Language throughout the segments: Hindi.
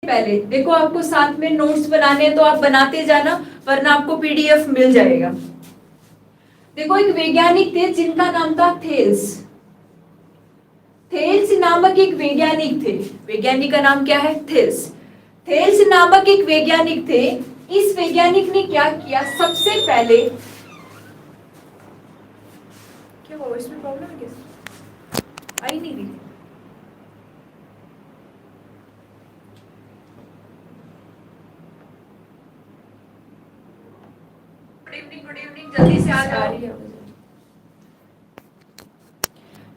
पहले देखो, आपको साथ में नोट्स बनाने हैं तो आप बनाते जाना, वरना आपको पीडीएफ मिल जाएगा। देखो, एक वैज्ञानिक थे जिनका नाम था थेल्स। थेल्स नामक एक वैज्ञानिक थे। वैज्ञानिक का नाम क्या है? थेल्स। थेल्स नामक एक वैज्ञानिक थे। इस वैज्ञानिक ने क्या किया? सबसे पहले क्या हुआ? इसमें प्रॉब्लम है क्या? आई नहीं रही। गुड इवनिंग, जल्दी से आ जाओ।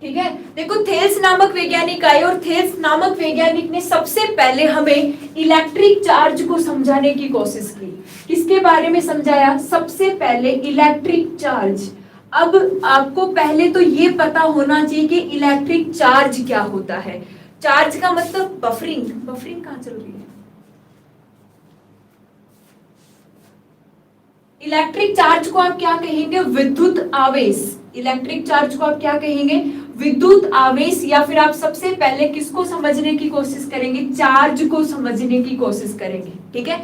ठीक है, देखो, थेल्स नामक वैज्ञानिक आए और थेल्स नामक वैज्ञानिक ने सबसे पहले हमें इलेक्ट्रिक चार्ज को समझाने की कोशिश की। किसके बारे में समझाया? सबसे पहले इलेक्ट्रिक चार्ज। अब आपको पहले तो ये पता होना चाहिए कि इलेक्ट्रिक चार्ज क्या होता है। चार्ज का मतलब बफरिंग। बफरिंग कहाँ चल रही है? इलेक्ट्रिक चार्ज को आप क्या कहेंगे? विद्युत आवेश। इलेक्ट्रिक चार्ज को आप क्या कहेंगे? विद्युत आवेश। या फिर आप सबसे पहले किसको समझने की कोशिश करेंगे? चार्ज को समझने की कोशिश करेंगे। ठीक है,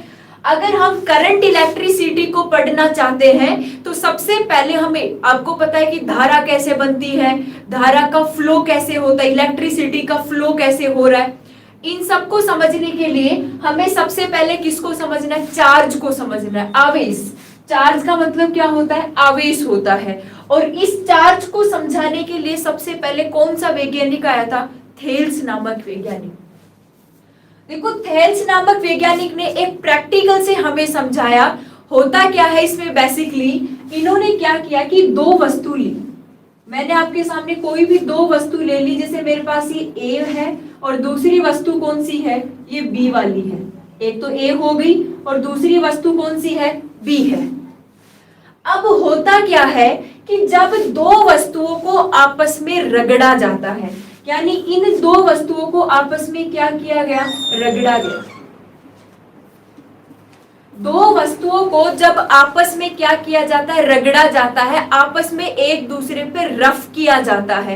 अगर हम करंट इलेक्ट्रिसिटी को पढ़ना चाहते हैं तो सबसे पहले हमें, आपको पता है कि धारा कैसे बनती है, धारा का फ्लो कैसे होता है, इलेक्ट्रिसिटी का फ्लो कैसे हो रहा है, इन सबको समझने के लिए हमें सबसे पहले किसको समझना है? चार्ज को समझना है, आवेश। चार्ज का मतलब क्या होता है? आवेश होता है। और इस चार्ज को समझाने के लिए सबसे पहले कौन सा वैज्ञानिक आया था? थेल्स नामक वैज्ञानिक। देखो, थेल्स नामक वैज्ञानिक ने एक प्रैक्टिकल से हमें समझाया। होता क्या है इसमें? बेसिकली इन्होंने क्या किया कि दो वस्तु ली। मैंने आपके सामने कोई भी दो वस्तु ले ली, जैसे मेरे पास ये ए है और दूसरी वस्तु कौन सी है? ये बी वाली है। एक तो ए हो गई और दूसरी वस्तु कौन सी है? बी है। अब होता क्या है कि जब दो वस्तुओं को आपस में रगड़ा जाता है, यानी इन दो वस्तुओं को आपस में क्या किया गया? रगड़ा गया। दो वस्तुओं को जब आपस में क्या किया जाता है? रगड़ा जाता है, आपस में एक दूसरे पे रफ किया जाता है।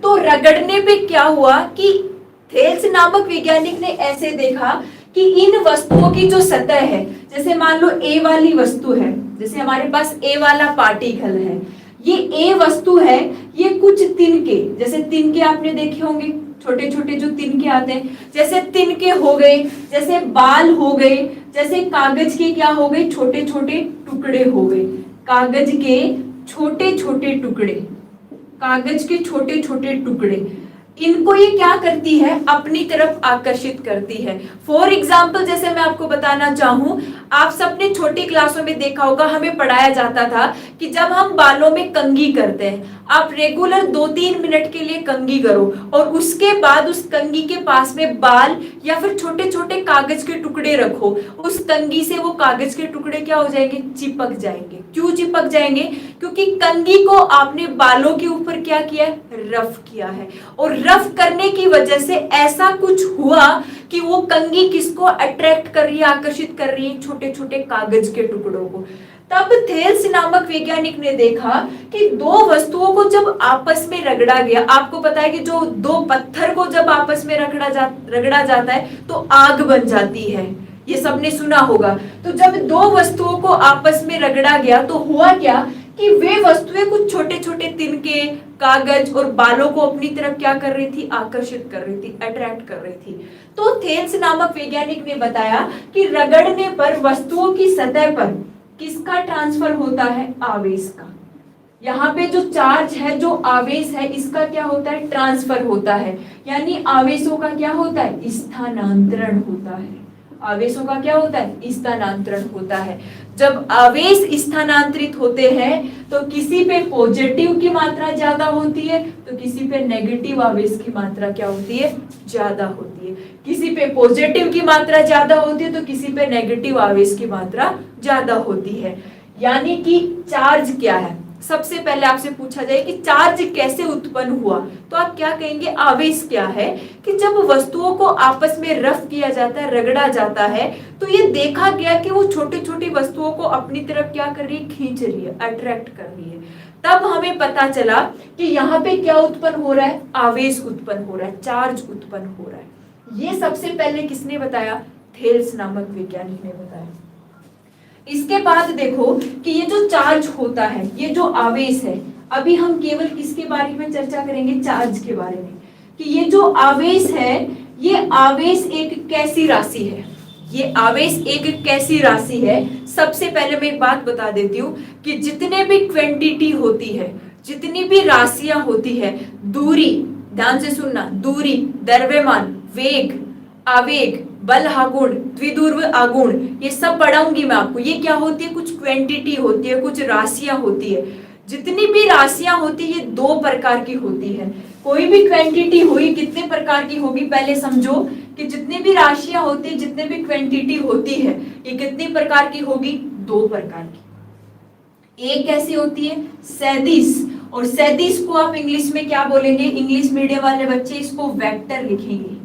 तो रगड़ने पे क्या हुआ कि थेल्स नामक वैज्ञानिक ने ऐसे देखा कि इन वस्तुओं की जो सतह है, जैसे मान लो ए वाली वस्तु है, जैसे हमारे पास ए वाला पार्टिकल है, ये ए वस्तु है, ये कुछ तिनके, जैसे तिनके आपने देखे होंगे, छोटे छोटे जो तिनके आते हैं, जैसे तिनके हो गए, जैसे बाल हो गए, जैसे कागज के क्या हो गए? छोटे छोटे टुकड़े हो गए। कागज के छोटे छोटे टुकड़े, कागज के छोटे छोटे टुकड़े, इनको ये क्या करती है? अपनी तरफ आकर्षित करती है। फॉर एग्जाम्पल, जैसे मैं आपको बताना चाहूं, आप सबने छोटी क्लासों में देखा होगा, हमें पढ़ाया जाता था कि जब हम बालों में कंघी करते हैं, आप रेगुलर 2-3 मिनट के लिए कंघी करो और उसके बाद उस कंघी के पास में बाल या फिर छोटे छोटे कागज के टुकड़े रखो। उस कंघी से वो कागज के टुकड़े क्या हो जाएंगे? चिपक जाएंगे। क्यों चिपक जाएंगे? क्योंकि कंघी को आपने बालों के ऊपर क्या किया है? रफ किया है। और रफ करने की वजह से ऐसा कुछ हुआ कि वो कंघी किसको अट्रैक्ट कर रही है, आकर्षित कर रही है? छोटे छोटे कागज के टुकड़ों को। तब थेल्स नामक वैज्ञानिक ने देखा कि दो वस्तुओं को जब आपस में रगड़ा गया, आपको पता है कि जो दो पत्थर को जब आपस में रगड़ा जाता है तो आग बन जाती है, ये सबने सुना होगा। तो जब दो वस्तुओं को आपस में रगड़ा गया तो हुआ क्या कि वे वस्तुएं कुछ छोटे छोटे तिनके, कागज और बालों को अपनी तरफ क्या कर रही थी? आकर्षित कर रही थी, अट्रैक्ट कर रही थी। तो थेल्स नामक वैज्ञानिक ने बताया कि रगड़ने पर वस्तुओं की सतह पर किसका ट्रांसफर होता है? आवेश का। यहाँ पे जो चार्ज है, जो आवेश है, इसका क्या होता है? ट्रांसफर होता है। यानी आवेशों का क्या होता है? स्थानांतरण होता है। आवेशों का क्या होता है? स्थानांतरण होता है। जब आवेश स्थानांतरित होते हैं तो किसी पे पॉजिटिव की मात्रा ज्यादा होती है तो किसी पे नेगेटिव आवेश की मात्रा क्या होती है? ज्यादा होती है। किसी पे पॉजिटिव की मात्रा ज्यादा होती है तो किसी पे नेगेटिव आवेश की मात्रा ज्यादा होती है। यानी कि चार्ज क्या है? सबसे पहले आपसे पूछा जाए कि चार्ज कैसे उत्पन्न हुआ, तो आप क्या कहेंगे? आवेश क्या है कि जब वस्तुओं को आपस में रफ किया जाता है, रगड़ा जाता है, तो ये देखा गया कि वो छोटी छोटी वस्तुओं को अपनी तरफ क्या कर रही है? खींच रही है, अट्रैक्ट कर रही है। तब हमें पता चला कि यहाँ पे क्या उत्पन्न हो रहा है? आवेश उत्पन्न हो रहा है, चार्ज उत्पन्न हो रहा है। ये सबसे पहले किसने बताया? थेल्स नामक वैज्ञानिक ने बताया। इसके बाद देखो कि ये जो चार्ज होता है, ये जो आवेश है, अभी हम केवल किसके बारे में चर्चा करेंगे, चार्ज के बारे में, कि ये जो आवेश है, ये आवेश एक कैसी राशि है, ये आवेश एक कैसी राशि है। सबसे पहले मैं एक बात बता देती हूँ कि जितने भी क्वांटिटी होती है, जितनी भी राशियां होती है, दूरी, ध्यान से सुनना, दूरी, द्रव्यमान, वेग, आवेग, बल आगुण, द्विध्रुव आगुण, ये सब पढ़ाऊंगी मैं आपको। ये क्या होती है, कुछ क्वांटिटी होती है, कुछ राशियां होती है। जितनी भी राशियां होती है, ये दो प्रकार की होती है। कोई भी क्वांटिटी हुई कितने प्रकार की होगी, पहले समझो कि जितनी भी राशियां होती है, जितने भी क्वांटिटी होती है, ये कितनी प्रकार की होगी, दो प्रकार की। एक कैसी होती है, सदिश, और सदिश को आप इंग्लिश में क्या बोलेंगे, इंग्लिश मीडियम वाले बच्चे इसको वेक्टर लिखेंगे।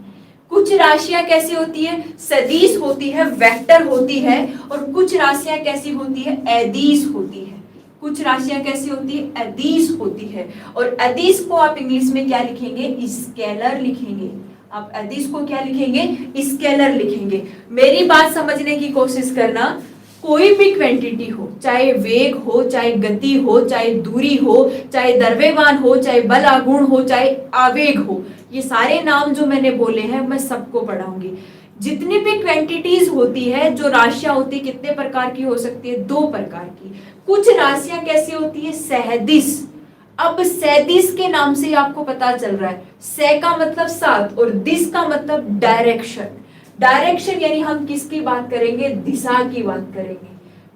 कुछ राशियां कैसी होती है, सदिश होती है, वेक्टर होती है, और कुछ राशियां कैसी होती है, अदिश होती है। कुछ राशियां कैसी होती है, अदिश होती है, और अदिश को आप इंग्लिश में क्या लिखेंगे, स्केलर लिखेंगे। आप अदिश को क्या लिखेंगे, स्केलर लिखेंगे। मेरी बात समझने की कोशिश करना, कोई भी क्वांटिटी हो, चाहे वेग हो, चाहे गति हो, चाहे दूरी हो, चाहे द्रव्यमान हो, चाहे बल आगुण हो, चाहे आवेग हो, ये सारे नाम जो मैंने बोले हैं मैं सबको पढ़ाऊंगी। जितनी भी क्वांटिटीज होती है, जो राशियां होती है, कितने प्रकार की हो सकती है, दो प्रकार की। कुछ राशियां कैसी होती है, सदिश। अब सदिश के नाम से आपको पता चल रहा है, से का मतलब साथ और दिश का मतलब डायरेक्शन। डायरेक्शन यानी हम किसकी बात करेंगे, दिशा की बात करेंगे।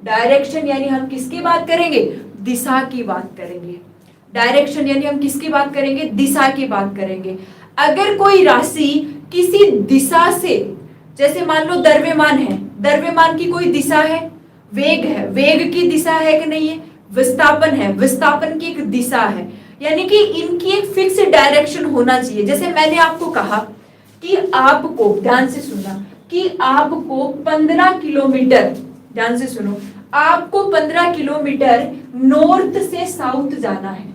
डायरेक्शन यानी हम किसकी बात करेंगे, दिशा की बात करेंगे। डायरेक्शन यानी हम किसकी बात करेंगे, दिशा की बात करेंगे। अगर कोई राशि किसी दिशा से, जैसे मान लो द्रव्यमान है, द्रव्यमान की कोई दिशा है, वेग है, वेग की दिशा है कि नहीं है, विस्थापन है, विस्थापन की एक दिशा है, यानी कि इनकी एक फिक्स डायरेक्शन होना चाहिए। जैसे मैंने आपको कहा कि आपको, ध्यान से सुनना, कि आपको 15 किलोमीटर, ध्यान से सुनो, आपको 15 किलोमीटर नॉर्थ से साउथ जाना है।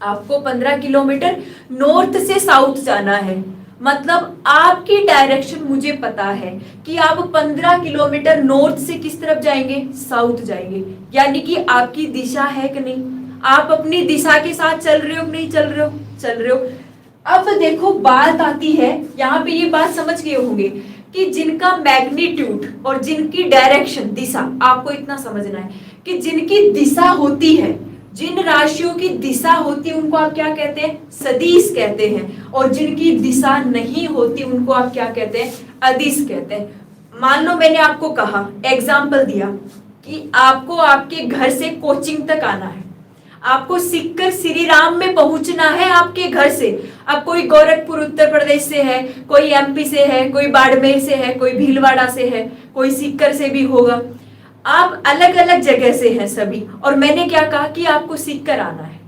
आपको 15 किलोमीटर नॉर्थ से साउथ जाना है, मतलब आपकी डायरेक्शन मुझे पता है कि आप 15 किलोमीटर नॉर्थ से किस तरफ जाएंगे, साउथ जाएंगे, यानी कि आपकी दिशा है कि नहीं, आप अपनी दिशा के साथ चल रहे हो कि नहीं चल रहे हो, चल रहे हो। अब देखो बात आती है, यहाँ पे ये बात समझ गए होंगे कि जिनका मैग्नीट्यूड और जिनकी डायरेक्शन, दिशा, आपको इतना समझना है कि जिनकी दिशा होती है, जिन राशियों की दिशा होती है, उनको आप क्या कहते हैं, सदिश कहते हैं, और जिनकी दिशा नहीं होती उनको आप क्या कहते हैं, अदिश कहते हैं। मान लो मैंने आपको कहा, एग्जाम्पल दिया कि आपको आपके घर से कोचिंग तक आना है, आपको सीखकर श्री राम में पहुंचना है आपके घर से। अब कोई गोरखपुर उत्तर प्रदेश से है, कोई एमपी से है, कोई बाड़मेर से है, कोई भीलवाड़ा से है, कोई सीकर से भी होगा, आप अलग अलग जगह से हैं सभी, और मैंने क्या कहा कि आपको सीखकर आना है।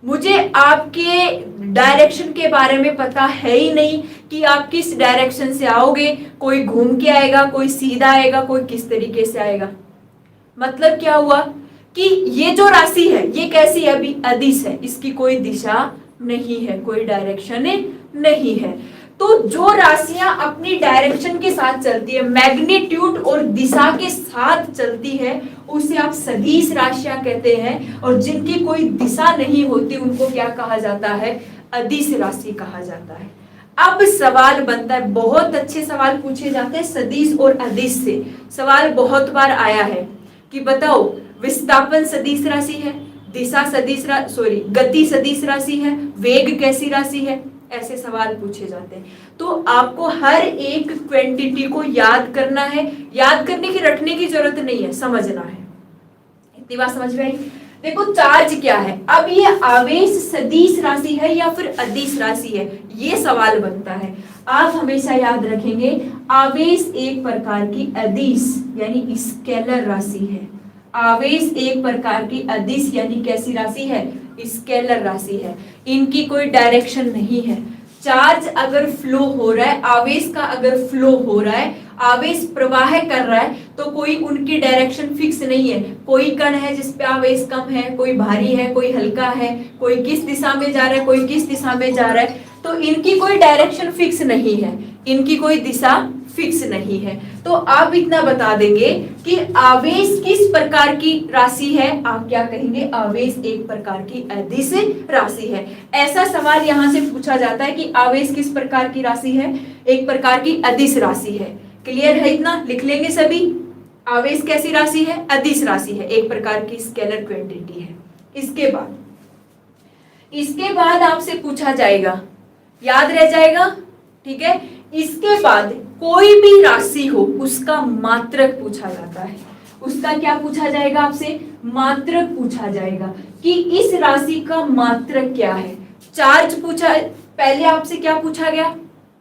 मुझे आपके डायरेक्शन के बारे में पता है ही नहीं कि आप किस डायरेक्शन से आओगे, कोई घूम के आएगा, कोई सीधा आएगा, कोई किस तरीके से आएगा। मतलब क्या हुआ कि ये जो राशि है ये कैसी है, अभी अदिश है, इसकी कोई दिशा नहीं है, कोई डायरेक्शन नहीं है। तो जो राशियां अपनी डायरेक्शन के साथ चलती है, मैग्नीट्यूड और दिशा के साथ चलती है, उसे आप सदिश राशियां कहते हैं, और जिनकी कोई दिशा नहीं होती उनको क्या कहा जाता है, अदिश राशि कहा जाता है। अब सवाल बनता है, बहुत अच्छे सवाल पूछे जाते हैं सदिश और अदिश से। सवाल बहुत बार आया है कि बताओ विस्थापन सदिश राशि है, दिशा सदिश सॉरी गति सदिश राशि है, वेग कैसी राशि है, ऐसे सवाल पूछे जाते हैं। तो आपको हर एक क्वांटिटी को याद करना है, याद करने की, रटने की जरूरत नहीं है, समझना है। इतनी बात समझ में आई। देखो चार्ज क्या है, अब ये आवेश सदिश राशि है या फिर अदिश राशि है, ये सवाल बनता है। आप हमेशा याद रखेंगे आवेश एक प्रकार की अदिश यानी स्केलर राशि है। आवेश एक प्रकार की अदिश यानी कैसी राशि है, स्केलर राशि है, इनकी कोई डायरेक्शन नहीं है। चार्ज अगर फ्लो हो रहा है, आवेश का अगर फ्लो हो रहा है, आवेश प्रवाह कर रहा है, तो कोई उनकी डायरेक्शन फिक्स नहीं है। कोई कण है जिसपे आवेश कम है, कोई भारी है, कोई हल्का है, कोई किस दिशा में जा रहा है, कोई किस दिशा में जा रहा है, तो इनकी कोई डायरेक्शन फिक्स नहीं है, इनकी कोई दिशा फिक्स नहीं है। तो आप इतना बता देंगे कि आवेश किस प्रकार की राशि है, आप क्या कहेंगे, आवेश एक प्रकार की अदिश राशि है। ऐसा सवाल यहां से पूछा जाता है कि आवेश किस प्रकार की राशि है, एक प्रकार की अदिश राशि है। क्लियर है, इतना लिख लेंगे सभी। आवेश कैसी राशि है, अदिश राशि है, एक प्रकार की स्केलर क्वांटिटी है। इसके बाद आपसे पूछा जाएगा, याद रह जाएगा, ठीक है। इसके बाद कोई भी राशि हो उसका मात्रक पूछा जाता है। उसका क्या पूछा जाएगा आपसे, मात्रक पूछा जाएगा कि इस राशि का मात्रक क्या है। चार्ज पूछा, पहले आपसे क्या पूछा गया,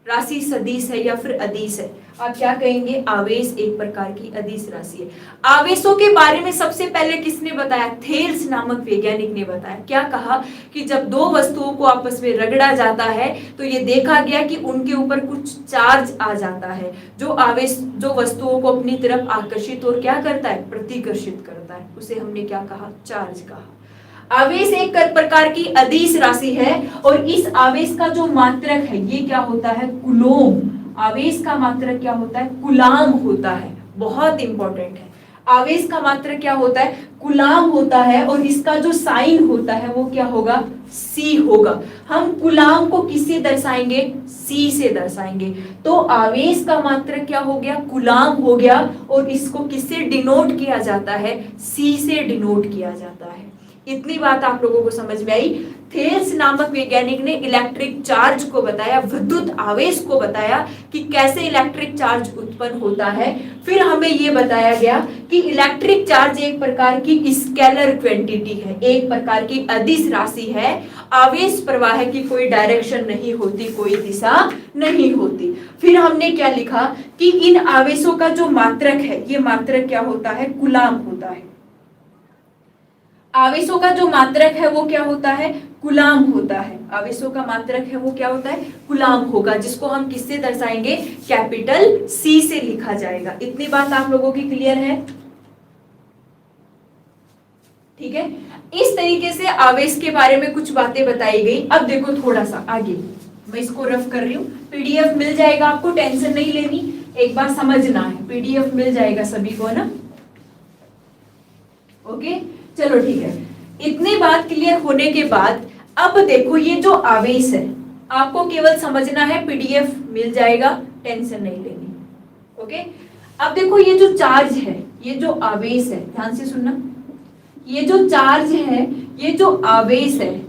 राशि सदिश है या फिर अदिश है, आप क्या कहेंगे, आवेश एक प्रकार की अदिश राशि है। आवेशों के बारे में सबसे पहले किसने बताया, थेल्स नामक वैज्ञानिक ने बताया। क्या कहा कि जब दो वस्तुओं को आपस में रगड़ा जाता है तो ये देखा गया कि उनके ऊपर कुछ चार्ज आ जाता है, जो आवेश जो वस्तुओं को अपनी तरफ आकर्षित और क्या करता है, प्रतिकर्षित करता है, उसे हमने क्या कहा, चार्ज कहा। आवेश एक प्रकार की अदिश राशि है और इस आवेश का जो मात्रक है ये क्या होता है, कूलोम। आवेश का मात्रक क्या होता है, कूलाम होता है, बहुत इंपॉर्टेंट है। आवेश का मात्रक क्या होता है, कूलाम होता है और इसका जो साइन होता है वो क्या होगा, सी होगा। हम कूलाम को किससे दर्शाएंगे, सी से दर्शाएंगे। तो आवेश का मात्रक क्या हो गया, कूलाम हो गया और इसको किससे डिनोट किया जाता है, सी से डिनोट किया जाता है। इतनी बात आप लोगों को समझ में आई। थेल्स नामक वैज्ञानिक ने इलेक्ट्रिक चार्ज को बताया, विद्युत आवेश को बताया कि कैसे इलेक्ट्रिक चार्ज उत्पन्न होता है। फिर हमें यह बताया गया कि इलेक्ट्रिक चार्ज एक प्रकार की स्केलर क्वांटिटी है, एक प्रकार की अदिश राशि है। आवेश प्रवाह की कोई डायरेक्शन नहीं होती, कोई दिशा नहीं होती। फिर हमने क्या लिखा कि इन आवेशों का जो मात्रक है, ये मात्रक क्या होता है, कूलाम होता है। आवेशों का जो मात्रक है वो क्या होता है, कूलाम होता है। आवेशों का मात्रक है वो क्या होता है, कूलाम होगा, जिसको हम किससे दर्शाएंगे, कैपिटल सी से लिखा जाएगा। इतनी बात आप लोगों की क्लियर है, ठीक है। इस तरीके से आवेश के बारे में कुछ बातें बताई गई। अब देखो थोड़ा सा आगे, मैं इसको रफ कर रही हूँ, पीडीएफ मिल जाएगा आपको, टेंशन नहीं लेनी, एक बार समझना है, पीडीएफ मिल जाएगा सभी को, है ना, ओके। चलो ठीक है, इतनी बात क्लियर होने के बाद अब देखो ये जो आवेश है आपको केवल समझना है, पीडीएफ मिल जाएगा, टेंशन नहीं लेनी, ओके। अब देखो ये जो चार्ज है, ये जो आवेश है, ध्यान से सुनना, ये जो चार्ज है, ये जो आवेश है,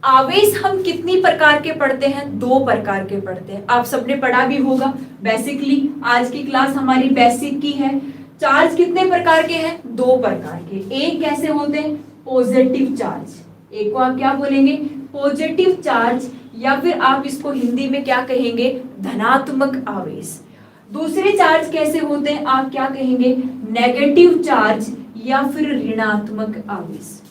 आवेश हम कितनी प्रकार के पढ़ते हैं, दो प्रकार के पढ़ते हैं। आप सबने पढ़ा भी होगा बेसिकली, आज की क्लास हमारी बेसिक की है। चार्ज कितने प्रकार के हैं, दो प्रकार के। एक कैसे होते हैं, पॉजिटिव चार्ज, एक को आप क्या बोलेंगे, पॉजिटिव चार्ज, या फिर आप इसको हिंदी में क्या कहेंगे, धनात्मक आवेश। दूसरे चार्ज कैसे होते हैं, आप क्या कहेंगे, नेगेटिव चार्ज या फिर ऋणात्मक आवेश।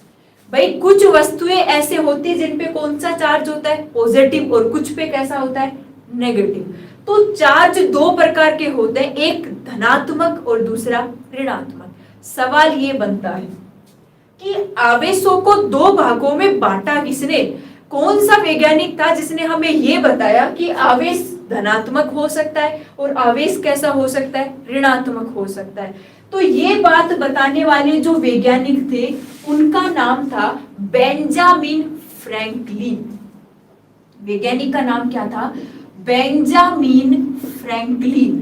भाई कुछ वस्तुएं ऐसे होती है जिन पे कौन सा चार्ज होता है, पॉजिटिव, और कुछ पे कैसा होता है, नेगेटिव। तो चार्ज दो प्रकार के होते हैं, एक धनात्मक और दूसरा ऋणात्मक। सवाल ये बनता है कि आवेशों को दो भागों में बांटा किसने, कौन सा वैज्ञानिक था जिसने हमें ये बताया कि आवेश धनात्मक हो सकता है और आवेश कैसा हो सकता है, ऋणात्मक हो सकता है। तो ये बात बताने वाले जो वैज्ञानिक थे उनका नाम था बेंजामिन फ्रैंकलिन। वैज्ञानिक का नाम क्या था, बेंजामिन फ्रैंकलिन।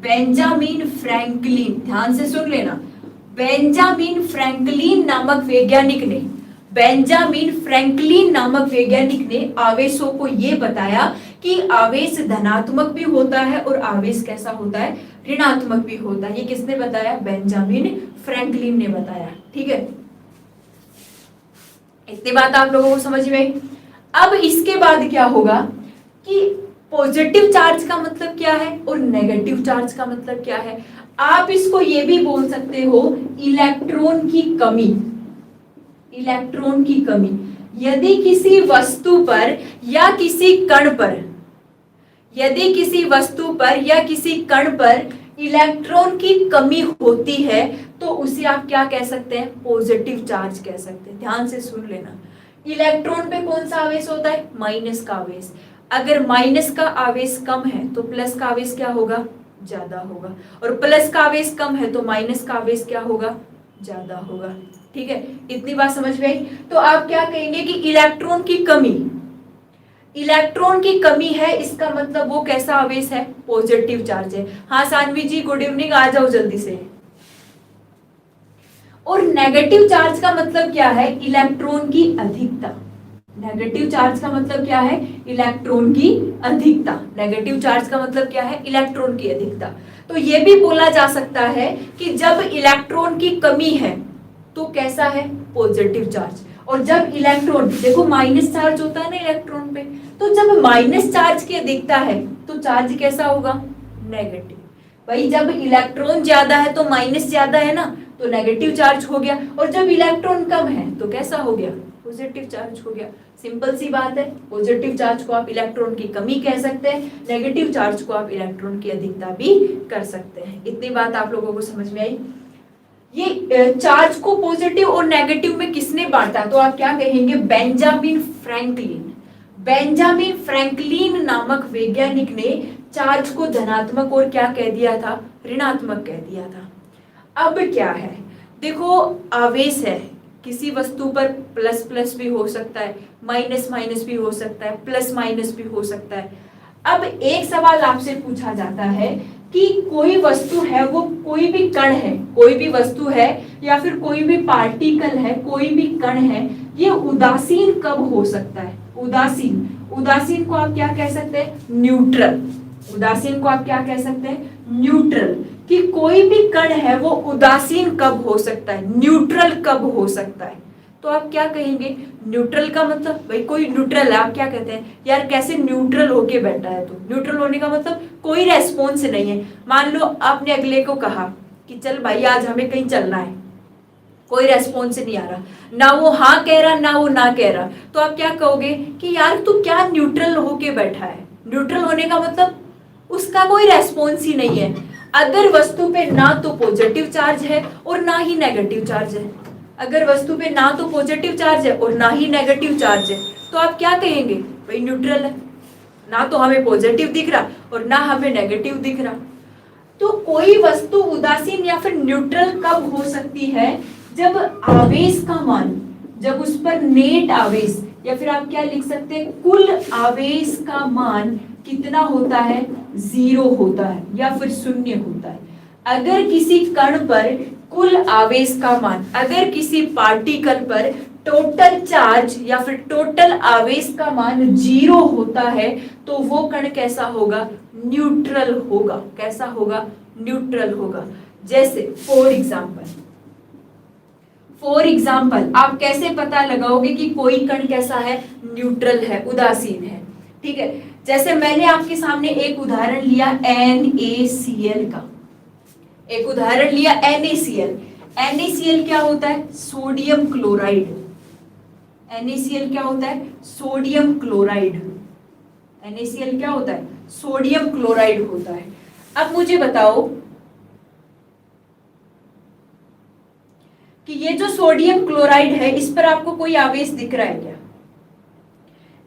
बेंजामिन फ्रैंकलिन, ध्यान से सुन लेना, बेंजामिन फ्रैंकलिन नामक वैज्ञानिक ने, बेंजामिन फ्रैंकलिन नामक वैज्ञानिक ने आवेशों को यह बताया कि आवेश धनात्मक भी होता है और आवेश कैसा होता है, ऋणात्मक भी होता है। ये किसने बताया, बेंजामिन फ्रैंकलिन ने बताया, ठीक है। इतनी बात आप लोगों को समझ में आई। अब इसके बाद क्या होगा कि पॉजिटिव चार्ज का मतलब क्या है और नेगेटिव चार्ज का मतलब क्या है। आप इसको ये भी बोल सकते हो इलेक्ट्रॉन की कमी। इलेक्ट्रॉन की कमी, यदि किसी वस्तु पर या किसी कण पर, यदि किसी वस्तु पर या किसी कण पर इलेक्ट्रॉन की कमी होती है तो उसे आप क्या कह सकते हैं, पॉजिटिव चार्ज कह सकते हैं। ध्यान से सुन लेना, इलेक्ट्रॉन पे कौन सा आवेश होता है, माइनस का आवेश। अगर माइनस का आवेश कम है तो प्लस का आवेश क्या होगा, ज्यादा होगा, और प्लस का आवेश कम है तो माइनस का आवेश क्या होगा, ज्यादा होगा। ठीक है, इतनी बात समझ में आई। तो आप क्या कहेंगे कि इलेक्ट्रॉन की कमी, इलेक्ट्रॉन की कमी है, इसका मतलब वो कैसा आवेश है, पॉजिटिव चार्ज है। हाँ सानवी जी गुड इवनिंग, आ जाओ जल्दी से। और नेगेटिव चार्ज का मतलब क्या है, इलेक्ट्रॉन की अधिकता। नेगेटिव चार्ज का मतलब क्या है, इलेक्ट्रॉन की अधिकता। नेगेटिव चार्ज का मतलब क्या है, इलेक्ट्रॉन की अधिकता। तो ये भी बोला जा सकता है कि जब इलेक्ट्रॉन की कमी है तो कैसा है, पॉजिटिव चार्ज। और जब इलेक्ट्रॉन, देखो माइनस चार्ज होता है ना इलेक्ट्रॉन पे, तो जब माइनस चार्ज की अधिकता है तो चार्ज कैसा होगा, नेगेटिव। भाई जब इलेक्ट्रॉन ज्यादा है तो माइनस ज्यादा है ना, तो नेगेटिव चार्ज हो गया, और जब इलेक्ट्रॉन कम है तो कैसा हो गया, पॉजिटिव चार्ज हो गया। सिंपल सी बात है, पॉजिटिव चार्ज को आप इलेक्ट्रॉन की कमी कह सकते हैं, नेगेटिव चार्ज को आप इलेक्ट्रॉन की अधिकता भी कर सकते हैं। इतनी बात आप लोगों को समझ में आई। ये चार्ज को पॉजिटिव और नेगेटिव में किसने बांटा, तो आप क्या कहेंगे, बेंजामिन फ्रैंकलिन। बेंजामिन फ्रैंकलिन नामक वैज्ञानिक ने चार्ज को धनात्मक और क्या कह दिया था, ऋणात्मक कह दिया था। अब क्या है, देखो आवेश है, किसी वस्तु पर प्लस प्लस भी हो सकता है, माइनस माइनस भी हो सकता है, प्लस माइनस भी हो सकता है। अब एक सवाल आपसे पूछा जाता है कि कोई वस्तु है, वो कोई भी कण है, कोई भी वस्तु है या फिर कोई भी पार्टिकल है, कोई भी कण है, ये उदासीन कब हो सकता है, उदासीन। उदासीन को आप क्या कह सकते हैं, न्यूट्रल। उदासीन को आप क्या कह सकते हैं, न्यूट्रल। कि कोई भी कण है वो उदासीन कब हो सकता है, न्यूट्रल कब हो सकता है, तो आप क्या कहेंगे, न्यूट्रल का मतलब, भाई कोई न्यूट्रल है, आप क्या कहते हैं, यार कैसे न्यूट्रल होके बैठा है। तो न्यूट्रल होने का मतलब कोई रेस्पॉन्स नहीं है। मान लो आपने अगले को कहा कि चल भाई आज हमें कहीं चलना है, कोई रेस्पॉन्स नहीं आ रहा, ना वो हाँ कह रहा ना वो ना कह रहा, तो आप क्या कहोगे कि यार तू क्या न्यूट्रल होके बैठा है। न्यूट्रल होने का मतलब उसका कोई रेस्पॉन्स ही नहीं है। अगर वस्तु पे ना तो पॉजिटिव चार्ज है और ना ही नेगेटिव चार्ज है, अगर वस्तु पे ना तो पॉजिटिव चार्ज है और ना ही नेगेटिव चार्ज है, तो आप क्या कहेंगे, भाई न्यूट्रल है, ना तो हमें पॉजिटिव दिख रहा और ना हमें नेगेटिव दिख रहा। तो कोई वस्तु उदासीन या फिर न्यूट्रल कब हो सकती है, जब आवेश का मान, जब उस पर नेट आवेश या फिर आप क्या लिख सकते हैं, कुल आवेश का मान कितना होता है, 0 होता है या फिर 0 होता है। अगर किसी कण पर कुल आवेश का मान, अगर किसी पार्टिकल पर टोटल चार्ज या फिर टोटल आवेश का मान 0 होता है, तो वो कण कैसा होगा, न्यूट्रल होगा। कैसा होगा, न्यूट्रल होगा। जैसे फॉर एग्जाम्पल आप कैसे पता लगाओगे कि कोई कण कैसा है, न्यूट्रल है, उदासीन है। ठीक है, जैसे मैंने आपके सामने एक उदाहरण लिया NaCl का, एक उदाहरण लिया NaCl। NaCl क्या होता है, सोडियम क्लोराइड। NaCl क्या होता है, सोडियम क्लोराइड। NaCl क्या होता है, सोडियम क्लोराइड होता है। अब मुझे बताओ कि ये जो सोडियम क्लोराइड है, इस पर आपको कोई आवेश दिख रहा है क्या?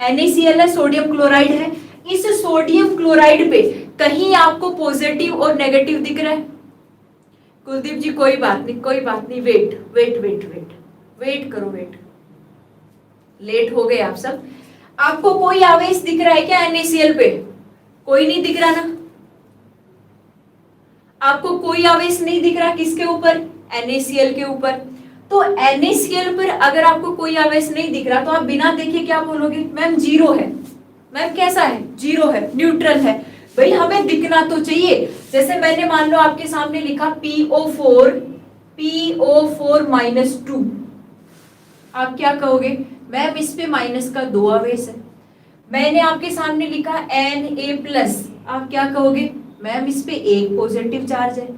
NaCl है, सोडियम क्लोराइड है, इस सोडियम क्लोराइड पे कहीं आपको पॉजिटिव और नेगेटिव दिख रहा है? कुलदीप जी कोई बात नहीं, कोई बात नहीं, वेट करो, लेट हो गए आप सब। आपको कोई आवेश दिख रहा है क्या NaCl पे? कोई नहीं दिख रहा ना, आपको कोई आवेश नहीं दिख रहा, किसके ऊपर, NaCl के ऊपर। तो NaCl पर अगर आपको कोई आवेश नहीं दिख रहा, तो आप बिना देखे क्या बोलोगे, मैम 0 है। मैम कैसा है, 0 है, न्यूट्रल है। भाई हमें दिखना तो चाहिए। जैसे मैंने मान लो आपके सामने लिखा PO4 -2, आप क्या कहोगे, मैम इस पे माइनस का 2 आवेश है। मैंने आपके सामने लिखा Na+, आप क्या कहोगे, मैम इस पे 1 पॉजिटिव चार्ज है।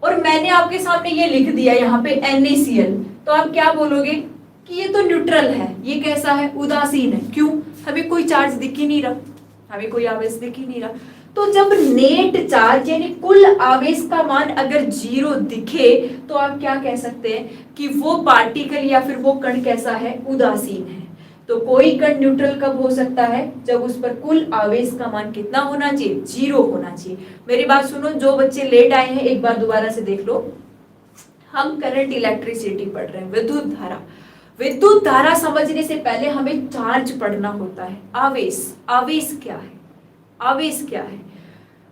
और मैंने आपके सामने ये लिख दिया यहाँ पे NaCl, तो आप क्या बोलोगे कि ये तो न्यूट्रल है, ये कैसा है, उदासीन है। क्यों, हमें कोई चार्ज दिख ही नहीं रहा, हमें कोई आवेश दिख ही नहीं रहा। तो जब नेट चार्ज यानी कुल आवेश का मान अगर 0 दिखे, तो आप क्या कह सकते हैं कि वो पार्टिकल या फिर वो कण कैसा है, उदासीन है। तो कोई कण न्यूट्रल कब हो सकता है, जब उस पर कुल आवेश का मान कितना होना चाहिए, 0 होना चाहिए। मेरी बात सुनो, जो बच्चे लेट आए हैं एक बार दोबारा से देख लो। हम करंट इलेक्ट्रिसिटी पढ़ रहे हैं, विद्युत धारा। विद्युत धारा समझने से पहले हमें चार्ज पढ़ना होता है। आवेश, आवेश क्या है, आवेश क्या है।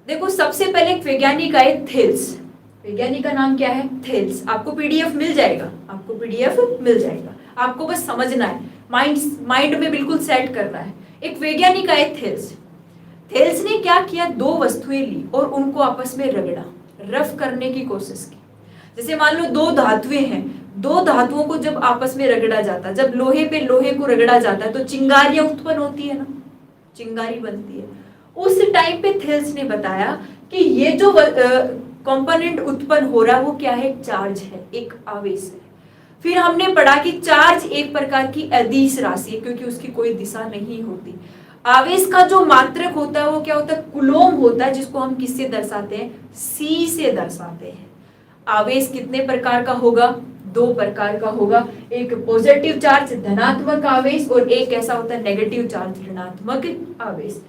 देखो सबसे पहले एक वैज्ञानिक आए थेल्स, वैज्ञानिक का नाम क्या है, थेल्स। आपको पीडीएफ मिल जाएगा, आपको पीडीएफ मिल जाएगा, आपको बस समझना है, माइंड में बिल्कुल सेट करना है। एक वैज्ञानिक आए थेल्स, थेल्स ने क्या किया, दो वस्तुएं ली और उनको आपस में रगड़ा, रफ करने की कोशिश की। जैसे मान लो दो धातुएं हैं, दो धातुओं को जब आपस में रगड़ा जाता है, जब लोहे पे लोहे को रगड़ा जाता है तो चिंगारियां उत्पन्न होती है ना, चिंगारी बनती है। उस टाइम पे थेल्स ने बताया कि ये जो कंपोनेंट उत्पन्न हो रहा है वो क्या है, एक चार्ज है, एक आवेश है। फिर हमने पढ़ा कि चार्ज एक प्रकार की अदिश राशि है, क्योंकि उसकी कोई दिशा नहीं होती। आवेश का जो मात्रक होता है वो क्या होता है, कूलॉम होता है, जिसको हम किससे दर्शाते हैं, C से दर्शाते हैं। आवेश कितने प्रकार का होगा, दो प्रकार का होगा, एक पॉजिटिव चार्ज धनात्मक आवेश और एक ऐसा होता है नेगेटिव चार्ज ऋणात्मक आवेश।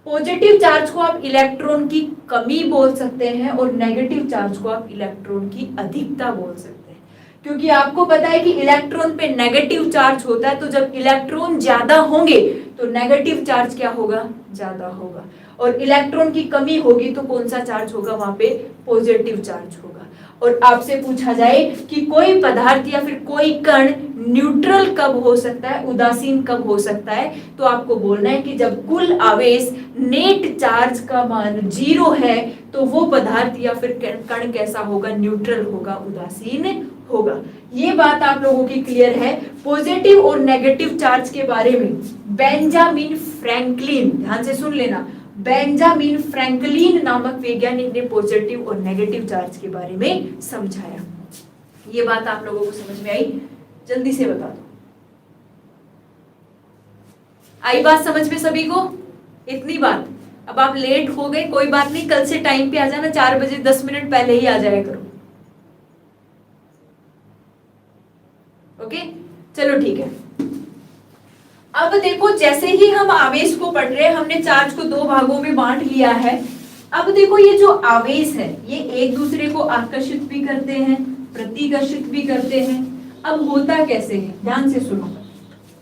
पॉजिटिव चार्ज को आप इलेक्ट्रॉन की कमी बोल सकते हैं और नेगेटिव चार्ज को आप इलेक्ट्रॉन की अधिकता बोल सकते हैं, क्योंकि आपको पता है कि इलेक्ट्रॉन पे नेगेटिव चार्ज होता है, तो जब इलेक्ट्रॉन ज्यादा होंगे तो नेगेटिव चार्ज क्या होगा, ज्यादा होगा, और इलेक्ट्रॉन की कमी होगी तो कौन सा चार्ज होगा, वहां पे पॉजिटिव चार्ज होगा। और आपसे पूछा जाए कि कोई पदार्थ या फिर कोई कण न्यूट्रल कब हो सकता है, उदासीन कब हो सकता है, तो आपको बोलना है कि जब कुल आवेश नेट चार्ज का मान 0 है तो वो पदार्थ या फिर कण कैसा होगा, न्यूट्रल होगा, उदासीन होगा। ये बात आप लोगों की क्लियर है। पॉजिटिव और नेगेटिव चार्ज के बारे में बेंजामिन फ्रैंकलिन, ध्यान से सुन लेना, बेंजामिन फ्रैंकलिन नामक वैज्ञानिक ने पॉजिटिव और नेगेटिव चार्ज के बारे में समझाया। ये बात आप लोगों को समझ में आई, जल्दी से बता दो, आई बात समझ में सभी को, इतनी बात। अब आप लेट हो गए कोई बात नहीं, कल से टाइम पे आ जाना, 4 बजे 10 मिनट पहले ही आ जाया करो, ओके, चलो ठीक है। अब देखो जैसे ही हम आवेश को पढ़ रहे हैं, हमने चार्ज को दो भागों में बांट लिया है। अब देखो ये जो आवेश है ये एक दूसरे को आकर्षित भी करते हैं, प्रतिकर्षित भी करते हैं। अब होता कैसे है, ध्यान से सुनो।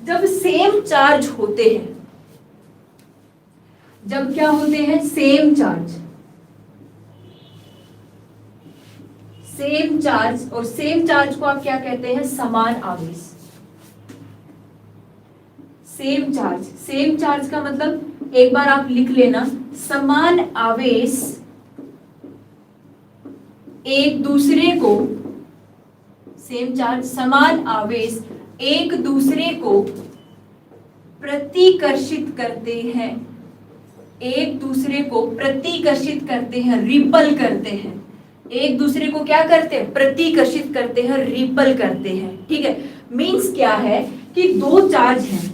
जब सेम चार्ज होते हैं, जब क्या होते हैं, सेम चार्ज, सेम चार्ज, और सेम चार्ज को आप क्या कहते हैं, समान आवेश। सेम चार्ज, सेम चार्ज का मतलब एक बार आप लिख लेना, समान आवेश एक दूसरे को, सेम चार्ज समान आवेश एक दूसरे को प्रतिकर्षित करते हैं, एक दूसरे को प्रतिकर्षित करते हैं, रिपल करते हैं। एक दूसरे को क्या करते हैं, प्रतिकर्षित करते हैं, रिपल करते हैं, ठीक है। मींस क्या है कि दो चार्ज हैं,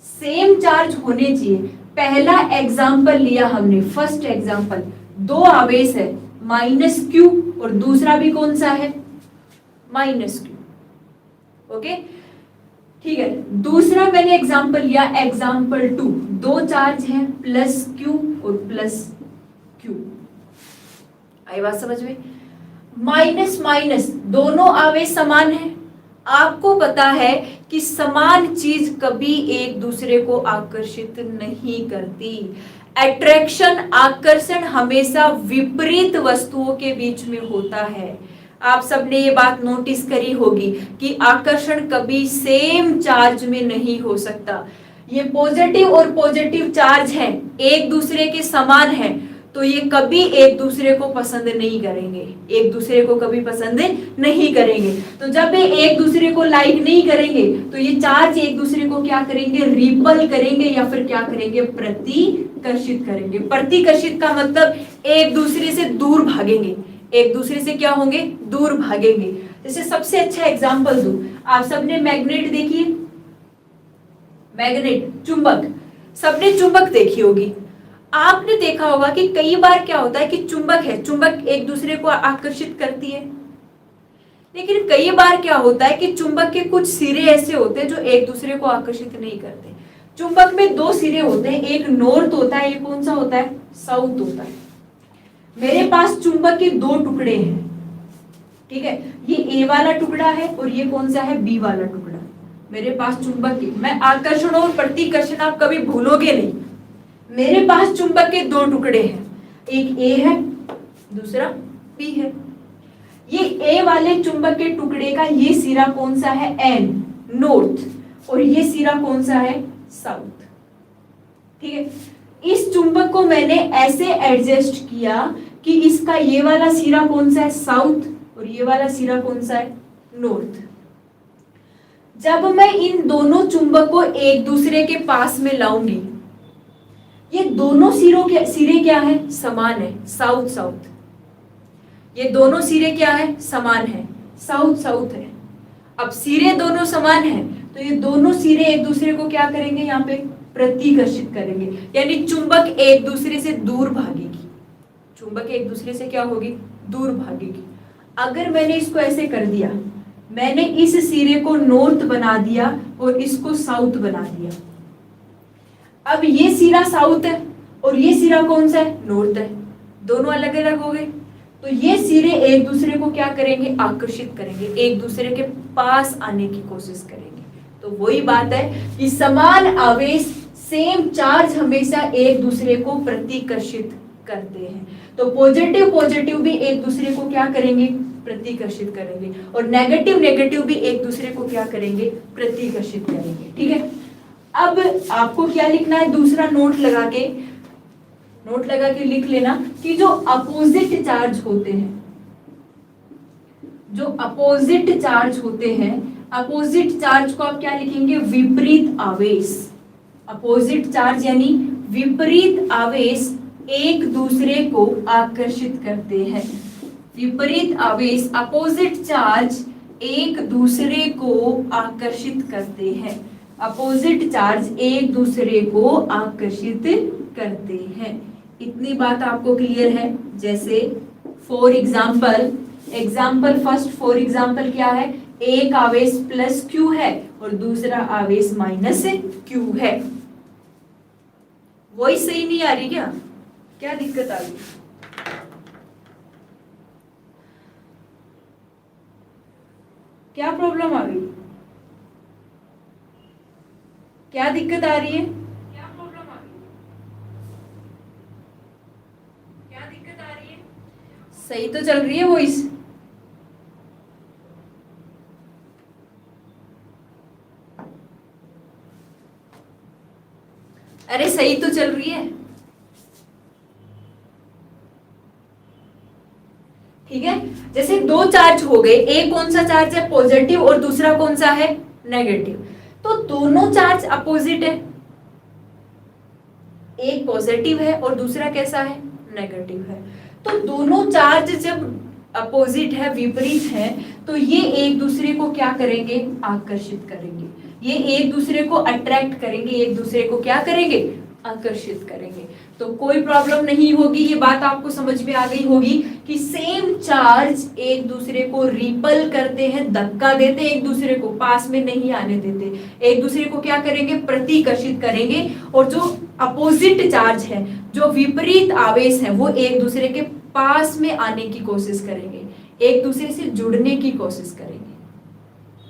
सेम चार्ज होने चाहिए। पहला एग्जाम्पल लिया हमने, फर्स्ट एग्जाम्पल, दो आवेश है -q और दूसरा भी कौन सा है, -q, ओके, ठीक है। दूसरा मैंने एग्जाम्पल लिया एग्जाम्पल 2, दो चार्ज हैं +q और +q। आई बात समझ में, माइनस माइनस दोनों आवेश समान हैं। आपको पता है कि समान चीज कभी एक दूसरे को आकर्षित नहीं करती। अट्रैक्शन, आकर्षण हमेशा विपरीत वस्तुओं के बीच में होता है। आप सबने ये बात नोटिस करी होगी कि आकर्षण कभी सेम चार्ज में नहीं हो सकता। ये पॉजिटिव और पॉजिटिव चार्ज हैं, एक दूसरे के समान हैं, तो ये कभी एक दूसरे को पसंद नहीं करेंगे, एक दूसरे को कभी पसंद नहीं करेंगे। तो जब ये एक दूसरे को लाइक नहीं करेंगे तो ये चार्ज एक दूसरे को क्या करेंगे, रिपल करेंगे या फिर क्या करेंगे, प्रतिकर्षित करेंगे। प्रतिकर्षित का मतलब एक दूसरे से दूर भागेंगे, एक दूसरे से क्या होंगे, दूर भागेंगे। जैसे सबसे अच्छा एग्जाम्पल दूं, आप सबने मैग्नेट देखी है, मैग्नेट, चुंबक, सबने चुंबक देखी होगी। आपने देखा होगा कि कई बार क्या होता है कि चुंबक है, चुंबक एक दूसरे को आकर्षित करती है, लेकिन कई बार क्या होता है कि चुंबक के कुछ सिरे ऐसे होते हैं जो एक दूसरे को आकर्षित नहीं करते। चुंबक में दो सिरे होते हैं, एक नॉर्थ होता है, एक कौन सा होता है, साउथ होता है। मेरे पास चुंबक के दो टुकड़े हैं, ठीक है, ये ए वाला टुकड़ा है और ये कौन सा है, बी वाला टुकड़ा। मेरे पास चुंबक के, मैं आकर्षण और प्रतिकर्षण आप कभी भूलोगे नहीं। मेरे पास चुंबक के दो टुकड़े हैं, एक ए है, दूसरा बी है। ये ए वाले चुंबक के टुकड़े का ये सिरा कौन सा है, एन, नॉर्थ, और ये सिरा कौन सा है, साउथ। ठीक है, इस चुंबक को मैंने ऐसे एडजस्ट किया कि इसका ये वाला सिरा कौन सा है, साउथ, और ये वाला सिरा कौन सा है, नॉर्थ। जब मैं इन दोनों चुंबक को एक दूसरे के पास में लाऊंगी, ये दोनों सिरे क्या है, समान है, साउथ साउथ। ये दोनों सिरे क्या है, समान है, साउथ साउथ है। अब सिरे दोनों समान है तो ये दोनों सिरे एक दूसरे को क्या करेंगे, यहाँ पे प्रतिकर्षित करेंगे, यानी चुंबक एक दूसरे से दूर भागेगी। चुंबक एक दूसरे से क्या होगी, दूर भागेगी। अगर मैंने इसको ऐसे कर दिया, मैंने इस सिरे को नॉर्थ बना दिया और इसको साउथ बना दिया। अब ये सिरा साउथ है और ये सिरा कौन सा है, नॉर्थ है, दोनों अलग अलग हो गए। तो ये सिरे एक दूसरे को क्या करेंगे, आकर्षित करेंगे, एक दूसरे के पास आने की कोशिश करेंगे। तो वही बात है कि समान आवेश, सेम चार्ज हमेशा एक दूसरे को प्रतिकर्षित करते हैं। तो पॉजिटिव पॉजिटिव भी एक दूसरे को क्या करेंगे, प्रतिकर्षित करेंगे, और नेगेटिव नेगेटिव भी एक दूसरे को क्या करेंगे, प्रतिकर्षित करेंगे। ठीक है, अब आपको क्या लिखना है, दूसरा नोट लगा के लिख लेना कि जो अपोजिट चार्ज होते हैं, जो अपोजिट चार्ज होते हैं, अपोजिट चार्ज को आप क्या लिखेंगे, विपरीत आवेश। अपोजिट चार्ज यानी विपरीत आवेश एक दूसरे को आकर्षित करते हैं। विपरीत आवेश, अपोजिट चार्ज एक दूसरे को आकर्षित करते हैं। अपोजिट चार्ज एक दूसरे को आकर्षित करते हैं। इतनी बात आपको क्लियर है। जैसे for example first for example क्या है, एक आवेश प्लस क्यू है और दूसरा आवेश माइनस क्यू है। वही सही नहीं आ रही क्या दिक्कत आ रही, क्या प्रॉब्लम आ गई, क्या दिक्कत आ रही है, क्या प्रॉब्लम आ गई, क्या दिक्कत आ रही है, सही तो चल रही है वॉइस। अरे सही तो चल रही है, ठीक है। जैसे दो चार्ज हो गए, एक कौन सा चार्ज है, पॉजिटिव, और दूसरा कौन सा है, नेगेटिव। तो दोनों चार्ज अपोजिट है, एक पॉजिटिव है और दूसरा कैसा है, नेगेटिव है। तो दोनों चार्ज जब अपोजिट है, विपरीत है, तो ये एक दूसरे को क्या करेंगे, आकर्षित करेंगे, ये एक दूसरे को अट्रैक्ट करेंगे, एक दूसरे को क्या करेंगे, आकर्षित करेंगे। तो कोई प्रॉब्लम नहीं होगी। ये बात आपको समझ में आ गई होगी कि सेम चार्ज एक दूसरे को रिपल करते हैं, धक्का देते हैं, एक दूसरे को पास में नहीं आने देते, एक दूसरे को क्या करेंगे, प्रतिकर्षित करेंगे। और जो अपोजिट चार्ज है, जो विपरीत आवेश है, वो एक दूसरे के पास में आने की कोशिश करेंगे, एक दूसरे से जुड़ने की कोशिश करेंगे।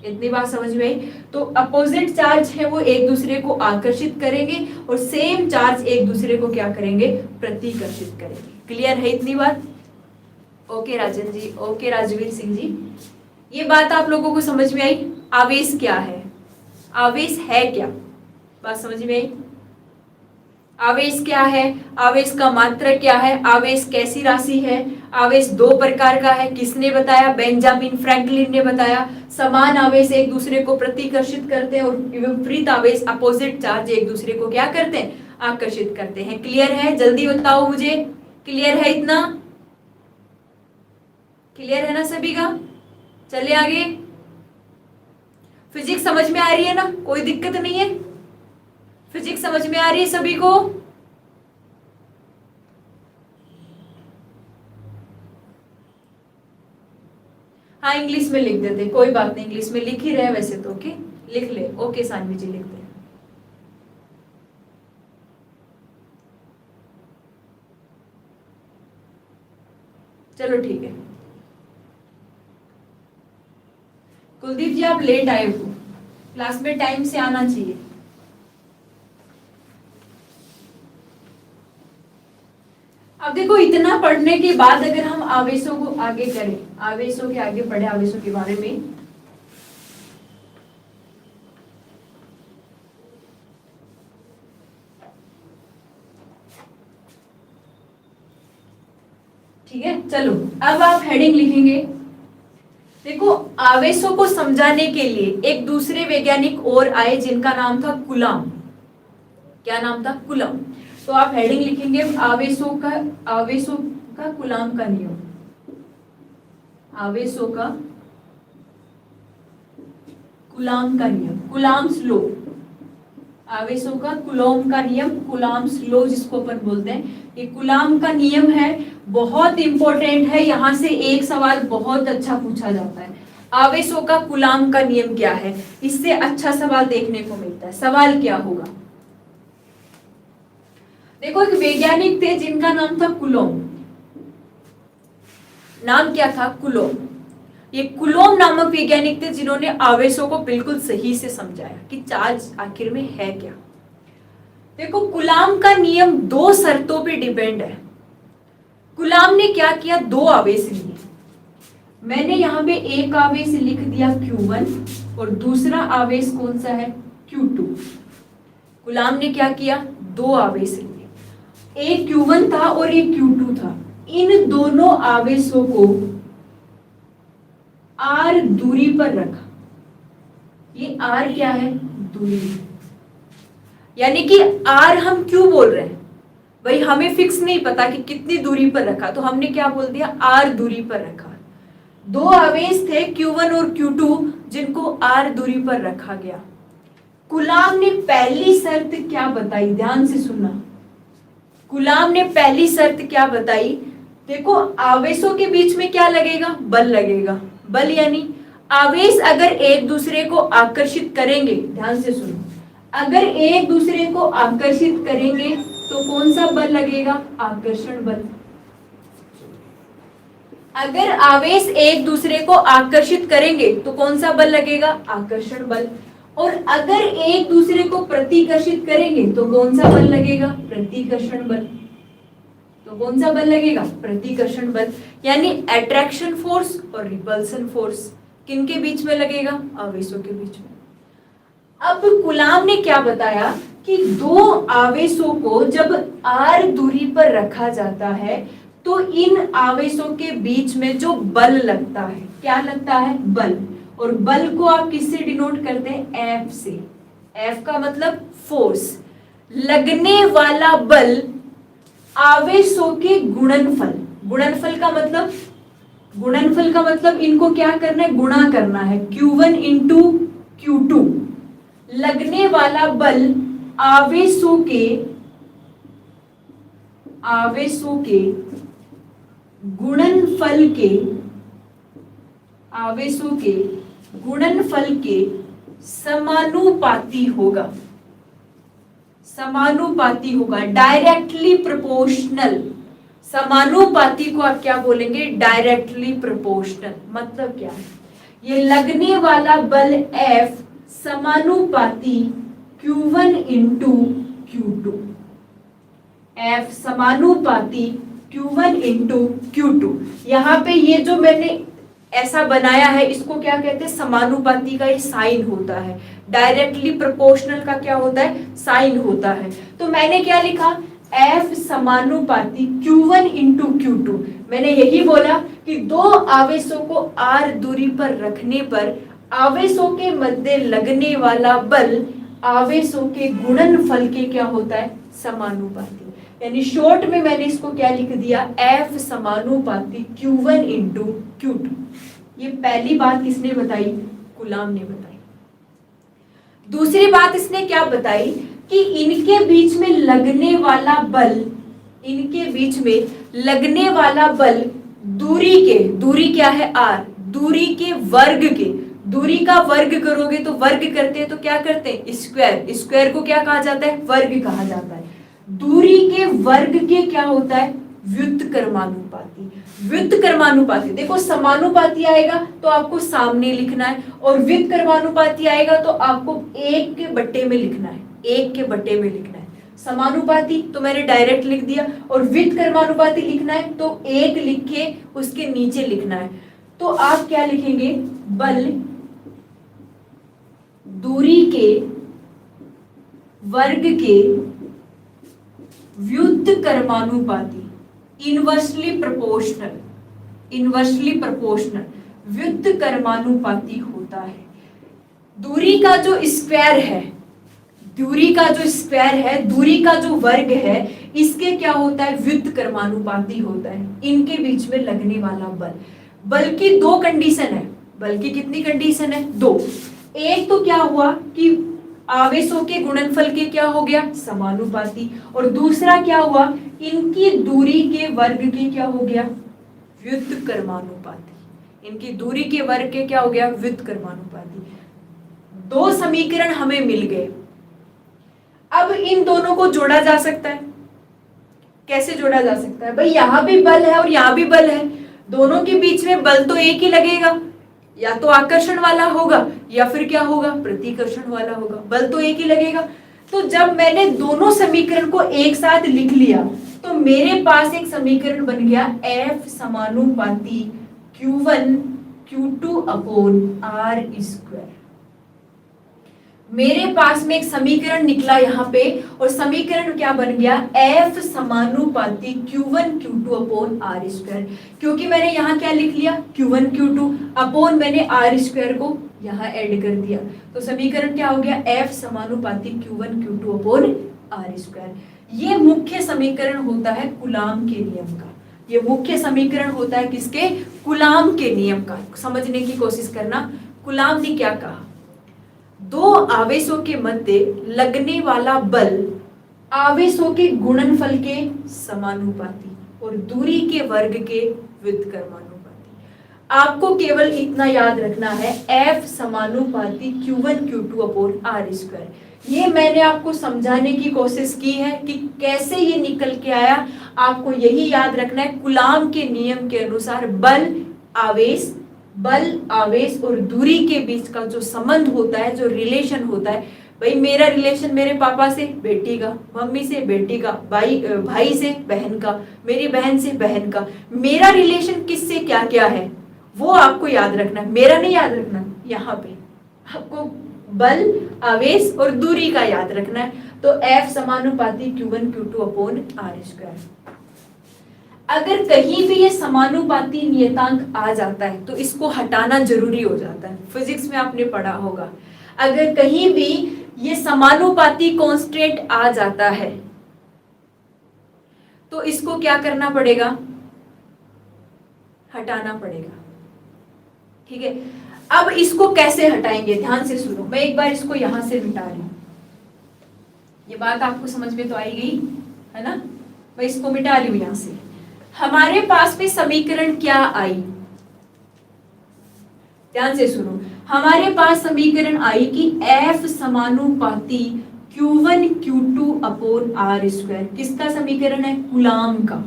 इतनी बात समझ में आई। तो अपोजिट चार्ज है वो एक दूसरे को आकर्षित करेंगे और सेम चार्ज एक दूसरे को क्या करेंगे, प्रतिकर्षित करेंगे। क्लियर है इतनी बात? ओके राजन जी, ओके राजवीर सिंह जी, ये बात आप लोगों को समझ में आई। आवेश क्या है, आवेश है क्या, बात समझ में आई। आवेश क्या है, आवेश का मात्रक क्या है, आवेश कैसी राशि है, आवेश दो प्रकार का है, किसने बताया, बेंजामिन फ्रैंकलिन ने बताया। समान आवेश एक दूसरे को प्रतिकर्षित करते हैं और विपरीत आवेश, अपोजिट चार्ज एक दूसरे को क्या करते हैं, आकर्षित करते हैं। क्लियर है? जल्दी बताओ मुझे, क्लियर है इतना? क्लियर है ना सभी का? चलिए आगे। फिजिक्स समझ में आ रही है ना, कोई दिक्कत नहीं है? फिजिक्स समझ में आ रही है सभी को? हाँ इंग्लिश में लिख देते, कोई बात नहीं, इंग्लिश में लिख ही रहे वैसे तो। ओके लिख ले, ओके सानवी जी लिख दे। चलो ठीक है। कुलदीप जी आप लेट आए हो, क्लास में टाइम से आना चाहिए। अब देखो इतना पढ़ने के बाद अगर हम आवेशों को आगे करें, आवेशों के आगे पढ़े, आवेशों के बारे में, ठीक है। चलो अब आप हेडिंग लिखेंगे। देखो आवेशों को समझाने के लिए एक दूसरे वैज्ञानिक और आए जिनका नाम था कूलॉम। क्या नाम था? कूलॉम। तो आप हेडिंग लिखेंगे आवेशों का कूलॉम का नियम, आवेशों का कूलॉम का नियम, कूलॉम्स लॉ, आवेशों का कूलॉम का नियम, कूलॉम्स लॉ जिसको अपन बोलते हैं। ये कूलॉम का नियम है, बहुत इंपॉर्टेंट है, यहां से एक सवाल बहुत अच्छा पूछा जाता है। आवेशों का कूलॉम का नियम क्या है, इससे अच्छा सवाल देखने को मिलता है। सवाल क्या होगा? देखो एक वैज्ञानिक थे जिनका नाम था कूलॉम। नाम क्या था? कूलॉम। ये कूलॉम नामक वैज्ञानिक थे जिन्होंने आवेशों को बिल्कुल सही से समझाया कि चार्ज आखिर में है क्या। देखो कूलॉम का नियम दो शर्तों पे डिपेंड है। कूलॉम ने क्या किया? दो आवेश लिए। मैंने यहाँ पे एक आवेश लिख दिया Q1 और दूसरा आवेश कौन सा है? Q2। कूलॉम ने क्या किया? दो आवेश लिए, एक Q1 था और एक Q2 था। इन दोनों आवेशों को R दूरी पर रखा। ये R क्या है? दूरी। यानी कि R हम क्यों बोल रहे हैं भाई, हमें फिक्स नहीं पता कि कितनी दूरी पर रखा, तो हमने क्या बोल दिया? R दूरी पर रखा। दो आवेश थे Q1 और Q2 जिनको R दूरी पर रखा गया। कूलॉम ने पहली शर्त क्या बताई? ध्यान से सुनना। कूलॉम ने पहली शर्त क्या बताई? देखो आवेशों के बीच में क्या लगेगा? बल लगेगा। बल यानी आवेश अगर एक दूसरे को आकर्षित करेंगे, ध्यान से सुनो, अगर एक दूसरे को आकर्षित करेंगे तो कौन सा बल लगेगा? आकर्षण बल। अगर आवेश एक दूसरे को आकर्षित करेंगे तो कौन सा बल लगेगा? आकर्षण बल। और अगर एक दूसरे को प्रतिकर्षित करेंगे तो कौन सा बल लगेगा? प्रतिकर्षण बल। तो कौन सा बल लगेगा? प्रतिकर्षण बल। यानी अट्रैक्शन फोर्स और रिपल्सन फोर्स किनके बीच में लगेगा? आवेशों के बीच में। अब कूलॉम ने क्या बताया कि दो आवेशों को जब R दूरी पर रखा जाता है तो इन आवेशों के बीच में जो बल लगता है, क्या लगता है? बल। और बल को आप किससे डिनोट करते हैं? F से। F का मतलब फोर्स। लगने वाला बल आवेशों के गुणनफल, गुणनफल का मतलब इनको क्या करना है? गुणा करना है। Q1 into Q2। लगने वाला बल आवेशों के गुणनफल के समानुपाती होगा। Directly proportional. समानुपाती को आप क्या बोलेंगे? Directly proportional. मतलब क्या है? ये लगने वाला बल F समानुपाती Q1 इंटू Q2। F समानुपाती Q1 इंटू Q2। यहाँ पे ये जो मैंने ऐसा बनाया है इसको क्या कहते हैं? समानुपाती का ये साइन होता है। डायरेक्टली प्रोपोर्शनल का क्या होता है? साइन होता है। तो मैंने क्या लिखा? F समानुपाती Q1 इंटू Q2। मैंने यही बोला कि दो आवेशों को R दूरी पर रखने पर आवेशों के मध्य लगने वाला बल आवेशों के गुणनफल के क्या होता है? समानुपाती। यानी शॉर्ट में मैंने इसको क्या लिख दिया? F समानुपाती Q1 इंटू Q2। ये पहली बात किसने बताई? कूलॉम ने बताई। दूसरी बात इसने क्या बताई कि इनके बीच में लगने वाला बल दूरी क्या है? R। दूरी के वर्ग के, दूरी का वर्ग करोगे तो वर्ग करते हैं तो क्या करते हैं, स्क्वायर, स्क्वायर को क्या कहा जाता है, वर्ग कहा जाता है। दूरी के वर्ग के क्या होता है, व्युत्क्रमानुपाती। व्युत्क्रमानुपाती, देखो समानुपाती आएगा तो आपको सामने लिखना है, और व्युत्क्रमानुपाती आएगा तो आपको 1 के बट्टे में लिखना है, 1 के बट्टे में लिखना है। समानुपाती तो मैंने डायरेक्ट लिख दिया, और व्युत्क्रमानुपाती लिखना है तो 1 लिख के उसके नीचे लिखना है। तो आप क्या लिखेंगे, बल दूरी के वर्ग के व्युत्क्रमानुपाती, इनवर्सली प्रोपोर्शनल, इनवर्सली प्रोपोर्शनल व्युत्क्रमानुपाती होता है। दूरी का जो स्क्वायर है, दूरी का जो स्क्वायर है, दूरी का जो वर्ग है, इसके क्या होता है, व्युत्क्रमानुपाती होता है, इनके बीच में लगने वाला बल। बल्कि 2 कंडीशन है, बल्कि कितनी कंडीशन है, 2। एक तो क्या हुआ कि आवेशों के गुणनफल के क्या हो गया, समानुपाती, और दूसरा क्या हुआ, इनकी दूरी के वर्ग के क्या हो गया, व्युत्क्रमानुपाती। इनकी दूरी के वर्ग के क्या हो गया, व्युत्क्रमानुपाती। 2 समीकरण हमें मिल गए। अब इन दोनों को जोड़ा जा सकता है। कैसे जोड़ा जा सकता है, भाई यहां भी बल है और यहां भी बल है, दोनों के बीच में बल तो एक ही लगेगा, या तो आकर्षण वाला होगा या फिर क्या होगा, प्रतिकर्षण वाला होगा, बल तो एक ही लगेगा। तो जब मैंने दोनों समीकरण को एक साथ लिख लिया तो मेरे पास एक समीकरण बन गया F समानुपाती Q1 Q2 upon R square. मेरे पास में एक समीकरण निकला यहाँ पे, और समीकरण क्या बन गया, F समानुपाती Q1 Q2 upon R square. क्योंकि मैंने यहाँ क्या लिख लिया, Q1 Q2 अपॉन मैंने R स्क्वायर को यहाँ ऐड कर दिया, तो समीकरण क्या हो गया, F समानुपाती Q1 Q2 upon R square. ये मुख्य समीकरण होता है कूलाम के नियम का। ये मुख्य समीकरण होता है किसके, कूलाम के नियम का। समझने की कोशिश करना, कूलाम ने क्या कहा, 2 आवेशों के मध्य लगने वाला बल आवेशों के गुणनफल के समानुपाती और दूरी के वर्ग के व्युत्क्रमानुपाती। आपको केवल इतना याद रखना है, F समानुपाती Q1 Q2 upon R square. ये मैंने आपको समझाने की कोशिश की है कि कैसे ये निकल के आया। आपको यही याद रखना है, कूलाम के नियम के अनुसार बल आवेश और दूरी के बीच का जो संबंध होता है, जो रिलेशन होता है, भाई मेरा रिलेशन मेरे पापा से बेटी का, मम्मी से बेटी का, भाई से बहन का, मेरी बहन से बहन का, मेरा रिलेशन किससे क्या क्या है वो आपको याद रखना है। मेरा नहीं याद रखना, यहाँ पे आपको बल आवेश और दूरी का याद रखना है। तो F समानुपाती Q1 Q2 upon R square. अगर कहीं भी ये समानुपाती नियतांक आ जाता है तो इसको हटाना जरूरी हो जाता है। फिजिक्स में आपने पढ़ा होगा, अगर कहीं भी ये समानुपाती कांस्टेंट आ जाता है तो इसको क्या करना पड़ेगा, हटाना पड़ेगा। ठीक है, अब इसको कैसे हटाएंगे, ध्यान से सुनो। मैं एक बार इसको यहां से मिटा रही हूं, ये बात आपको समझ में तो आई गई है ना। मैं इसको मिटा रही हूं यहां से। हमारे पास में समीकरण क्या आई, ध्यान से सुनो। हमारे पास समीकरण आई कि F समानुपाती Q1 Q2 upon R square. किसका समीकरण है, कूलाम का।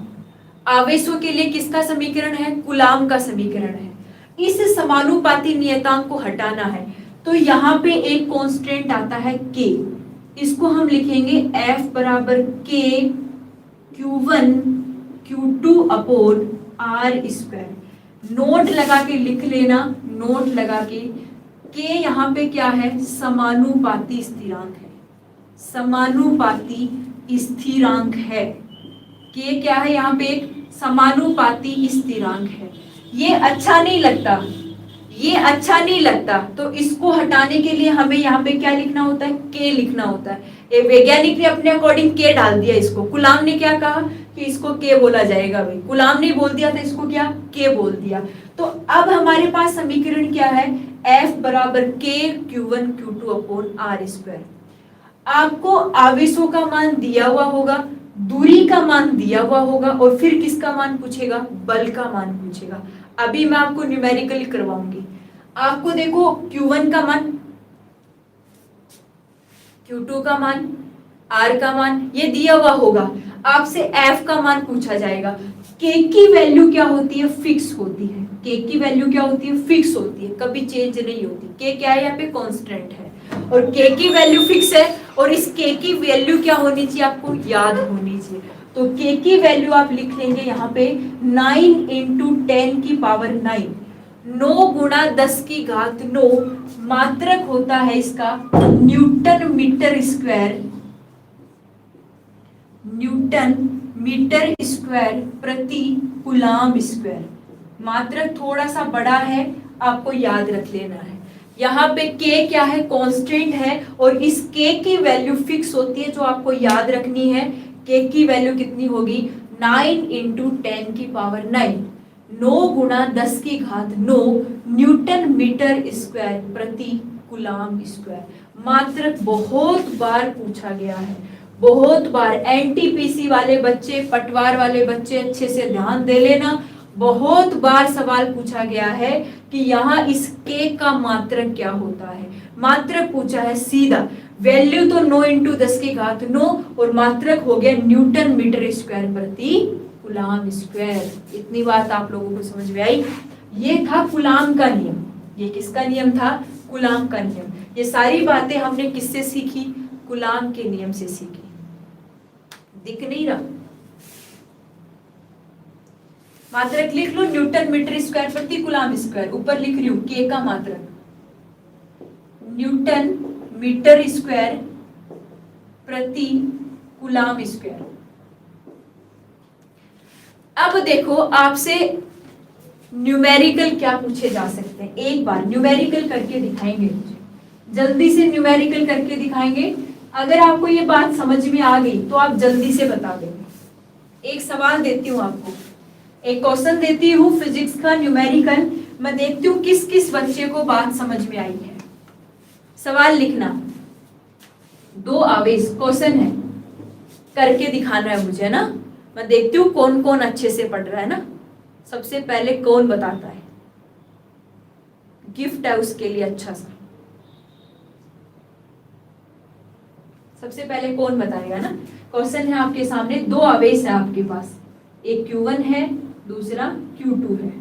आवेशों के लिए किसका समीकरण है, कूलाम का समीकरण है। इस समानुपाती नियतांक को हटाना है तो यहाँ पे एक कांस्टेंट आता है K, इसको हम लिखेंगे F बराबर K Q1 Q2 upon R square. Note लगा के लिख लेना, नोट लगा के। K यहाँ पे क्या है, समानुपाती स्थिरांक है, समानुपाती स्थिरांक है। K क्या है, यहाँ पे एक समानुपाती स्थिरांक है। ये अच्छा नहीं लगता, ये अच्छा नहीं लगता, तो इसको हटाने के लिए हमें यहाँ पे क्या लिखना होता है, K लिखना होता है। ये वैज्ञानिक ने अपने अकॉर्डिंग K डाल दिया इसको। कूलाम ने क्या कहा कि इसको K बोला जाएगा, भाई कूलाम ने बोल दिया था इसको क्या, K बोल दिया। तो अब हमारे पास समीकरण क्या है, F बराबर K Q1 Q2 upon R square. आपको आवेशों का मान दिया हुआ होगा, दूरी का मान दिया हुआ होगा और फिर किसका मान पूछेगा, बल का मान पूछेगा। अभी मैं आपको न्यूमेरिकल करवाऊंगी। आपको देखो Q1 का मान, Q2 का मान, R का मान ये दिया हुआ होगा, आपसे F का मान पूछा जाएगा। K की वैल्यू क्या होती है, फिक्स होती है। K की वैल्यू क्या होती है, फिक्स होती है, कभी चेंज नहीं होती। K क्या है, यहाँ पे कांस्टेंट है और K की वैल्यू फिक्स है और इस K की वैल्यू क्या होनी चाहिए, आपको याद होनी चाहिए। तो K की वैल्यू आप लिख लेंगे यहाँ पे 9 इंटू 10 की पावर 9, 9 गुणा 10 की घात 9, मात्रक होता है इसका newton metre square, newton metre square प्रति कूलाम स्क्वायर। मात्रक थोड़ा सा बड़ा है, आपको याद रख लेना है। यहाँ पे K क्या है, कांस्टेंट है और इस K की वैल्यू फिक्स होती है जो आपको याद रखनी है। K की वैल्यू कितनी होगी, 9 इंटू 10 की पावर 9, 9 गुणा 10 की घात 9 न्यूटन मीटर स्क्वायर प्रति कूलाम स्क्वायर। मात्रक बहुत बार पूछा गया है, बहुत बार। एनटीपीसी वाले बच्चे, पटवार वाले बच्चे अच्छे से ध्यान दे लेना, बहुत बार सवाल पूछा गया है कि यहाँ इस K का मात्रक क्या होता है। मात्रक पूछा है सीधा, वैल्यू तो 9 इंटू 10 की घात 9 और मात्रक हो गया न्यूटन मीटर स्क्वायर प्रति कूलाम स्क्वायर। इतनी बात आप लोगों को समझ में आई। ये था कूलाम का नियम। ये किसका नियम था, कूलाम का नियम। ये सारी बातें हमने किससे सीखी, कूलाम के नियम से सीखी। दिख नहीं रहा, मात्रक लिख लो, न्यूटन मीटर स्क्वायर प्रति कूलाम स्क्वायर। ऊपर लिख रही हूं K का मात्रक न्यूटन मीटर स्क्वायर प्रति कूलाम स्क्वायर। अब देखो आपसे न्यूमेरिकल क्या पूछे जा सकते हैं, एक बार न्यूमेरिकल करके दिखाएंगे, जल्दी से न्यूमेरिकल करके दिखाएंगे। अगर आपको ये बात समझ में आ गई तो आप जल्दी से बता देंगे। एक सवाल देती हूँ आपको, एक क्वेश्चन देती हूँ फिजिक्स का न्यूमेरिकल। मैं देखती हूँ किस किस बच्चे को बात समझ में आई है। सवाल लिखना, दो आवेश क्वेश्चन है, करके दिखाना है मुझे ना। मैं देखती हूँ कौन कौन अच्छे से पढ़ रहा है ना। सबसे पहले कौन बताता है, गिफ्ट है उसके लिए अच्छा सा। सबसे पहले कौन बताएगा ना। क्वेश्चन है आपके सामने, दो आवेश है आपके पास, एक Q1 है, दूसरा Q2 है।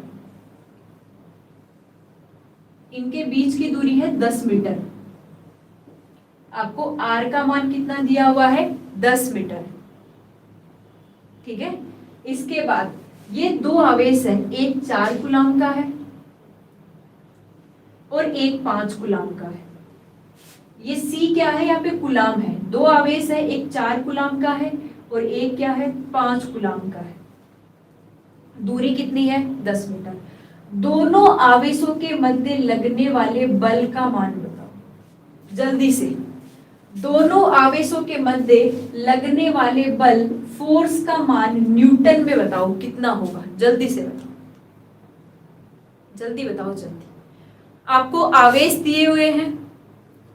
इनके बीच की दूरी है 10 मीटर। आपको R का मान कितना दिया हुआ है, 10 मीटर। ठीक है। इसके बाद ये दो आवेश है, एक 4 कूलाम का है और एक 5 कूलाम का है। ये C क्या है, यहाँ पे कूलाम है। दो आवेश है, एक 4 कूलाम का है और एक क्या है, 5 कूलाम का है। दूरी कितनी है, 10 मीटर। दोनों आवेशों के मध्य लगने वाले बल का मान बताओ जल्दी से। दोनों आवेशों के मध्य लगने वाले बल, फोर्स का मान न्यूटन में बताओ कितना होगा, जल्दी से बताओ, जल्दी बताओ जल्दी। आपको आवेश दिए हुए हैं,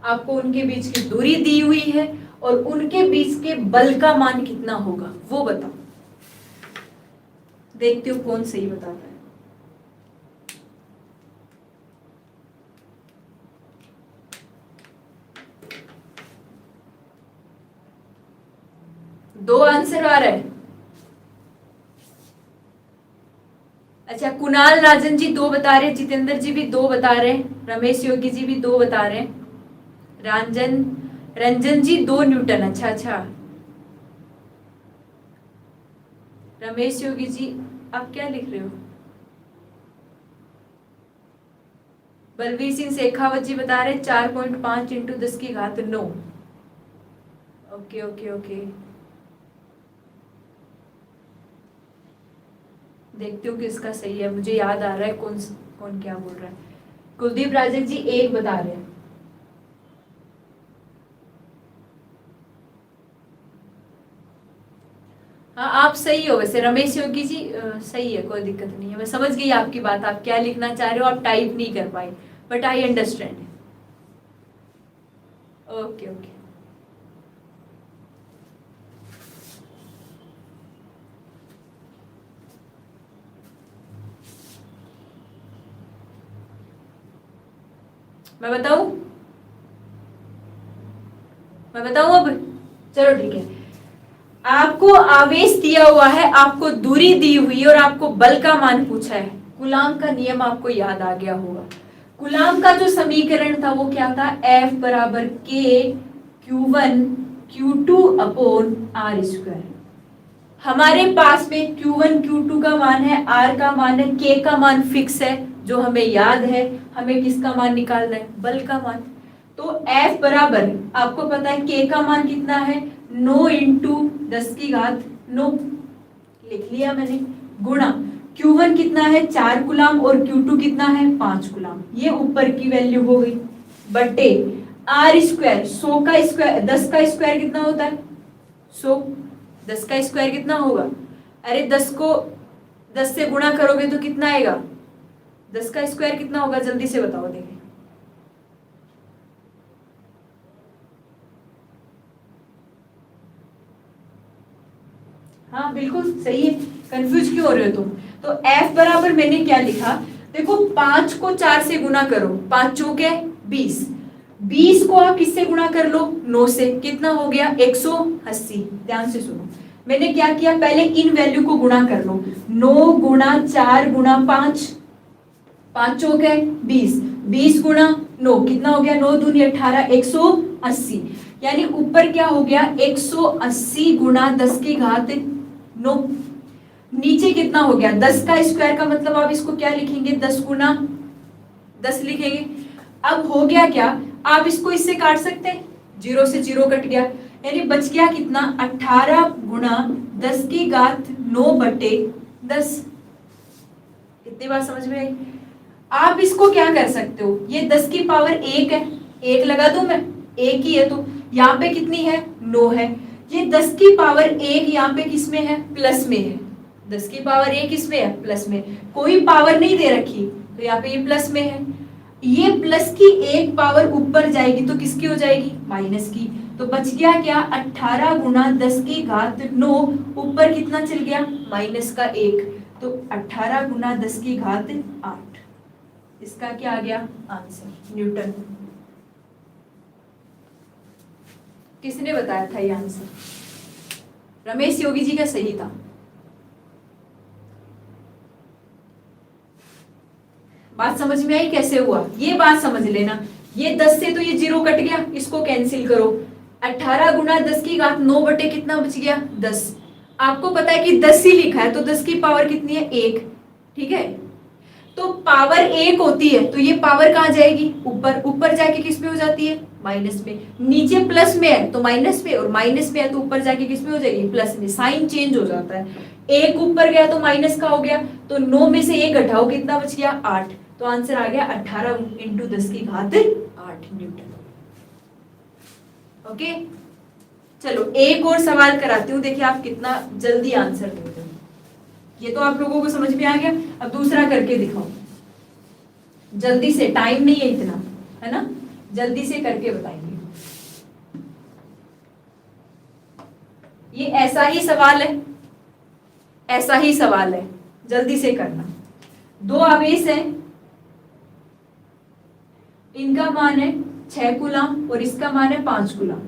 आपको उनके बीच की दूरी दी हुई है और उनके बीच के बल का मान कितना होगा वो बताओ। देखते हो कौन सही बताता है। दो आंसर आ रहा है। अच्छा, कुणाल राजन जी 2 बता रहे, जितेंद्र जी भी 2 बता रहे, रमेश योगी जी भी 2 बता रहे, रंजन जी 2 न्यूटन। अच्छा अच्छा, रमेश योगी जी आप क्या लिख रहे हो। बलवीर सिंह शेखावत जी बता रहे 4.5 इंटू 10 की घात 9। ओके ओके ओके, देखती हूँ किसका सही है। मुझे याद आ रहा है कौन कौन क्या बोल रहा है। कुलदीप राजन जी 1 बता रहे हैं। हाँ आप सही हो वैसे, रमेश योगी जी सही है, कोई दिक्कत नहीं है। मैं समझ गई आपकी बात, आप क्या लिखना चाह रहे हो, आप टाइप नहीं कर पाए, but I understand. Okay okay, मैं बताऊं अब? चलो ठीक है। आपको आवेश दिया हुआ है, आपको दूरी दी हुई है और आपको बल का मान पूछा है। कूलाम का नियम आपको याद आ गया होगा। कूलाम का जो समीकरण था वो क्या था? F बराबर K Q1 Q2 upon R square. हमारे पास में Q1 Q2 का मान है, R का मान है, K का मान फिक्स है जो हमें याद है। हमें किसका मान निकालना है? बल का मान। तो F बराबर आपको पता है K का मान कितना है? 9 इंटू 10 की घात 9 लिख लिया मैंने, गुणा Q1 कितना है? 4 गुलाम और Q2 कितना है? 5 गुलाम। ये ऊपर की वैल्यू हो गई, बटे R स्क्वायर 100 का स्क्वायर 10 का स्क्वायर कितना होता है? 100। 10 का स्क्वायर कितना होगा? अरे 10 को 10 से गुणा करोगे तो कितना आएगा? 10 का स्क्वायर कितना होगा? जल्दी से बताओ देखें। हाँ बिल्कुल सही है, कंफ्यूज क्यों हो रहे हो तुम? तो F बराबर मैंने क्या लिखा? देखो 5 को 4 से गुणा करो, 5 चौके 20, 20 को आप किससे गुणा कर लो? 9 से। कितना हो गया? 180। ध्यान से सुनो, मैंने क्या किया? पहले इन वैल्यू को गुणा कर लो। 9 गुणा 4 गुणा 5, 5 चौके 20, 20 गुणा 9 कितना हो गया? 9 दूनी 18, 180। यानी ऊपर क्या हो गया? 180 गुणा 10 की घात 9। नीचे कितना हो गया? 10 का स्क्वायर का मतलब आप इसको क्या लिखेंगे? 10 गुना 10 लिखेंगे। अब हो गया क्या? आप इसको इससे काट सकते हैं, 0 से 0 कट गया, यानी बच गया कितना? 18 गुणा 10 की घात 9 बटे 10। कितनी बार समझ में आई? आप इसको क्या कर सकते हो? ये 10 की पावर 1 है, 1 लगा दूं मैं, 1 ही है, तो यहाँ पे कितनी है? 9 है। ये 10 की पावर 1 यहाँ पे किस में है? प्लस में है। 10 की पावर 1 किसमें है? प्लस में। कोई पावर नहीं दे रखी, तो यहाँ पे ये प्लस में है। ये प्लस की एक पावर ऊपर जाएगी तो किसकी हो जाएगी? माइनस की। तो बच गया क्या? 18 गुना 10 की घात 9, ऊपर कितना चल गया? माइनस का 1, तो 18 गुना 10 की घात 8। इसका क्या आ गया आंसर? न्यूटन। किसने बताया था ये आंसर? रमेश योगी जी का सही था। बात समझ में आई कैसे हुआ? ये बात समझ लेना, ये 10 से तो ये 0 कट गया, इसको कैंसिल करो। 18 गुना 10 की घात 9 बटे कितना बच गया? 10। आपको पता है कि 10 ही लिखा है, तो 10 की पावर कितनी है? 1। ठीक है, तो पावर 1 होती है तो ये पावर कहाँ जाएगी? ऊपर। ऊपर जाके किस में हो जाती है? माइनस में। नीचे प्लस में है तो माइनस में, और माइनस में है तो ऊपर जाके किस में हो जाएगी? प्लस में। साइन चेंज हो जाता है, 1 ऊपर गया तो माइनस का हो गया, तो 9 में से 1 घटाओ, कितना बच गया? 8। तो आंसर आ गया 18 इंटू 10 की घात 8 न्यूटन। ओके, चलो एक और सवाल कराती हूँ, देखिए आप कितना जल्दी आंसर देते हो। ये तो आप लोगों को समझ में आ गया, अब दूसरा करके दिखाओ जल्दी से, टाइम नहीं है इतना, है ना? जल्दी से करके बताएंगे। ये ऐसा ही सवाल है, ऐसा ही सवाल है, जल्दी से करना। दो आवेश है, इनका मान है 6 कूलम और इसका मान है 5 कूलम।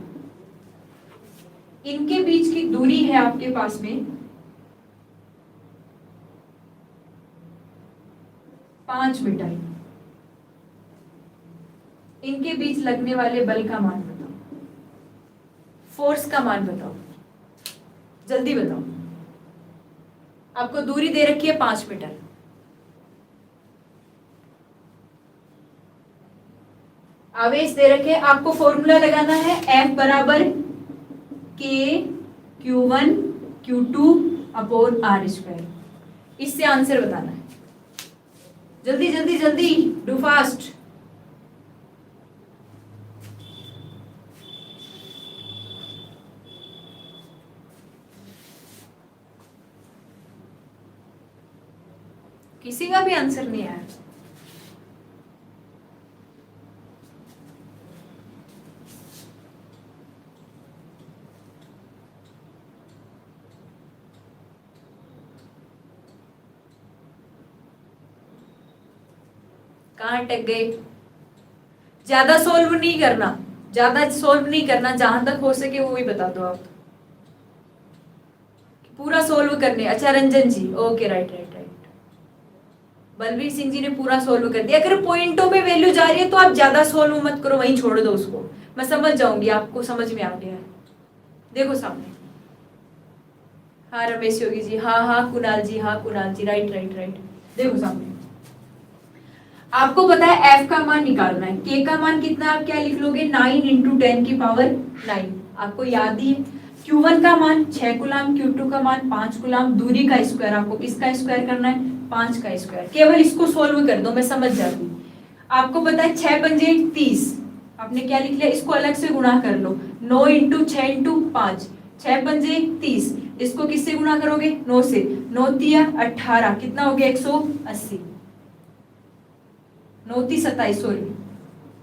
इनके बीच की दूरी है आपके पास में 5 मीटर। इनके बीच लगने वाले बल का मान बताओ, फोर्स का मान बताओ, जल्दी बताओ। आपको दूरी दे रखी है 5 मीटर। आवेश दे रखे, आपको फॉर्मूला लगाना है F बराबर K Q1 Q2 upon R square. इससे आंसर बताना है, जल्दी जल्दी जल्दी, डू फास्ट। किसी का भी आंसर नहीं आया? कहाँ अटक गए? ज्यादा सोल्व नहीं करना, ज्यादा सोल्व नहीं करना, जहां तक हो सके वो ही बता दो आप। पूरा सोल्व करने, अच्छा Ranjan ji, okay right right right. Balveer Singh ji ने पूरा सोल्व कर दिया। अगर पॉइंटों में वैल्यू जा रही है तो आप ज्यादा सोल्व मत करो, वहीं छोड़ दो उसको, मैं समझ जाऊंगी, आपको समझ में आ गया है। देखो सामने, हाँ रमेश योगी जी, हाँ हाँ कुणाल जी, हाँ कुणाल जी, राइट राइट राइट। देखो सामने, आपको पता है f का मान निकालना है, k का मान कितना, आप क्या लिख लोगे, 9 इंटू 10 की पावर 9, आपको याद ही है। q1 का मान 6 गुलाम, q2 का मान 5 गुलाम, दूरी का स्क्वायर आपको किसका स्क्वायर करना है, 5 का स्क्वायर। केवल इसको सोल्व कर दो, मैं समझ जाती। आपको पता है 6 पंजे 30, आपने क्या लिख लिया, इसको अलग से गुणा कर लो, 9 इंटू 6 इंटू 5, 6 पंजे 30, इसको किससे गुणा करोगे, 9 से, 9 तिया 18, कितना हो गया 180, 9 ती 27, सॉरी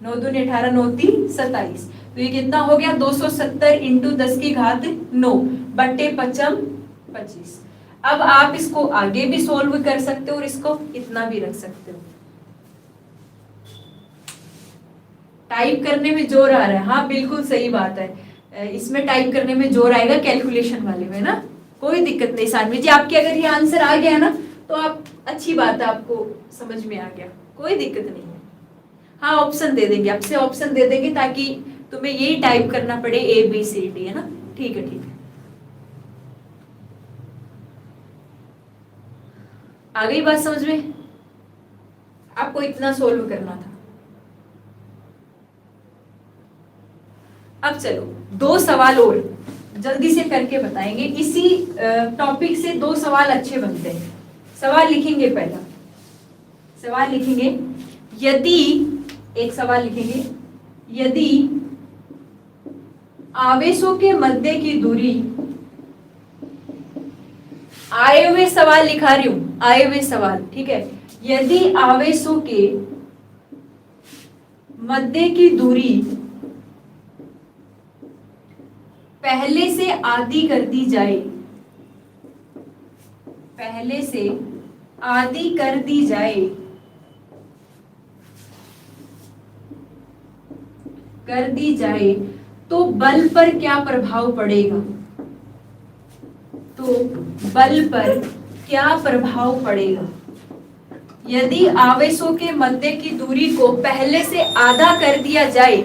9 दूनी 18, 9 ती 27, तो ये कितना हो गया 270 इंटू 10 की घात 9 बट्टे 5 25। अब आप इसको आगे भी सोल्व कर सकते हो और इसको इतना भी रख सकते हो। टाइप करने में जोर आ रहा है, हाँ बिल्कुल सही बात है, इसमें टाइप करने में जोर आएगा कैलकुलेशन वाले में ना, कोई दिक्कत नहीं सानवी जी, आपके अगर ये आंसर आ गया ना तो आप अच्छी बात है, आपको समझ में आ गया, कोई दिक्कत नहीं है। हाँ ऑप्शन दे देंगे, आपसे ऑप्शन दे देंगे ताकि तुम्हें यही टाइप करना पड़े ABCD, है ना, ठीक है ठीक है। आ गई बात समझ में, आपको इतना सोल्व करना था। अब चलो 2 सवाल और जल्दी से करके बताएंगे, इसी टॉपिक से 2 सवाल अच्छे बनते हैं। सवाल लिखेंगे, पहला सवाल लिखेंगे, यदि, एक सवाल लिखेंगे, यदि आवेशों के मध्य की दूरी, आए हुए सवाल लिखा रही हूं, आए हुए सवाल, ठीक है, यदि आवेशों के मध्य की दूरी पहले से आधी कर दी जाए, पहले से आधी कर दी जाए, कर दी जाए तो बल पर क्या प्रभाव पड़ेगा, तो बल पर क्या प्रभाव पड़ेगा। यदि आवेशों के मध्य की दूरी को पहले से आधा कर दिया जाए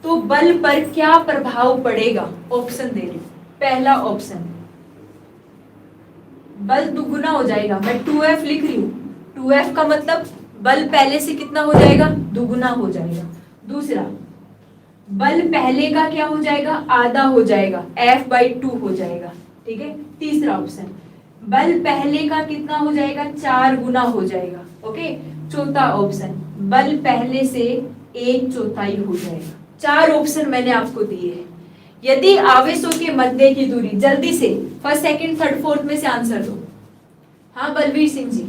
तो बल पर क्या प्रभाव पड़ेगा। ऑप्शन दे रही, पहला ऑप्शन, बल दुगुना हो जाएगा, मैं 2F लिख रही हूं, 2F का मतलब बल पहले से कितना हो जाएगा, दुगुना हो जाएगा। दूसरा, बल पहले का क्या हो जाएगा, आधा हो जाएगा, F/2 हो जाएगा, ठीक है। तीसरा ऑप्शन, बल पहले का कितना हो जाएगा, 4 गुना हो जाएगा, ओके। चौथा ऑप्शन, बल पहले से 1/4 हो जाएगा। 4 ऑप्शन मैंने आपको दिए हैं। यदि आवेशों के मध्य की दूरी, जल्दी से फर्स्ट सेकंड थर्ड फोर्थ में से आंसर दो। हाँ बलवीर सिंह जी,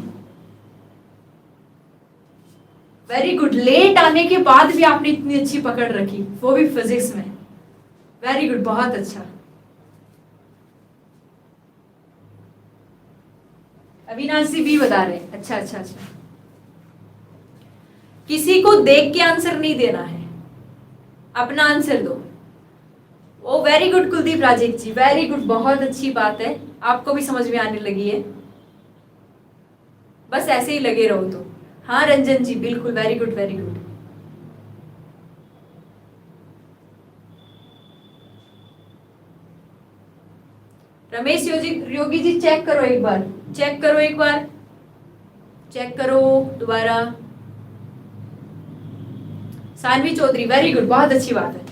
वेरी गुड, लेट आने के बाद भी आपने इतनी अच्छी पकड़ रखी, वो भी फिजिक्स में, वेरी गुड, बहुत अच्छा। अविनाशी भी बता रहे हैं, अच्छा अच्छा अच्छा। किसी को देख के आंसर नहीं देना है, अपना आंसर दो। ओ very good Kuldeep Rajesh ji, very good, बहुत अच्छी बात है, आपको भी समझ में आने लगी है, बस ऐसे ही लगे रहो तो। हाँ रंजन जी, बिल्कुल, very good very good. Ramesh Yogi ji check करो एक बार, चेक करो एक बार, चेक करो दोबारा। सानवी चौधरी, वेरी गुड, बहुत अच्छी बात है।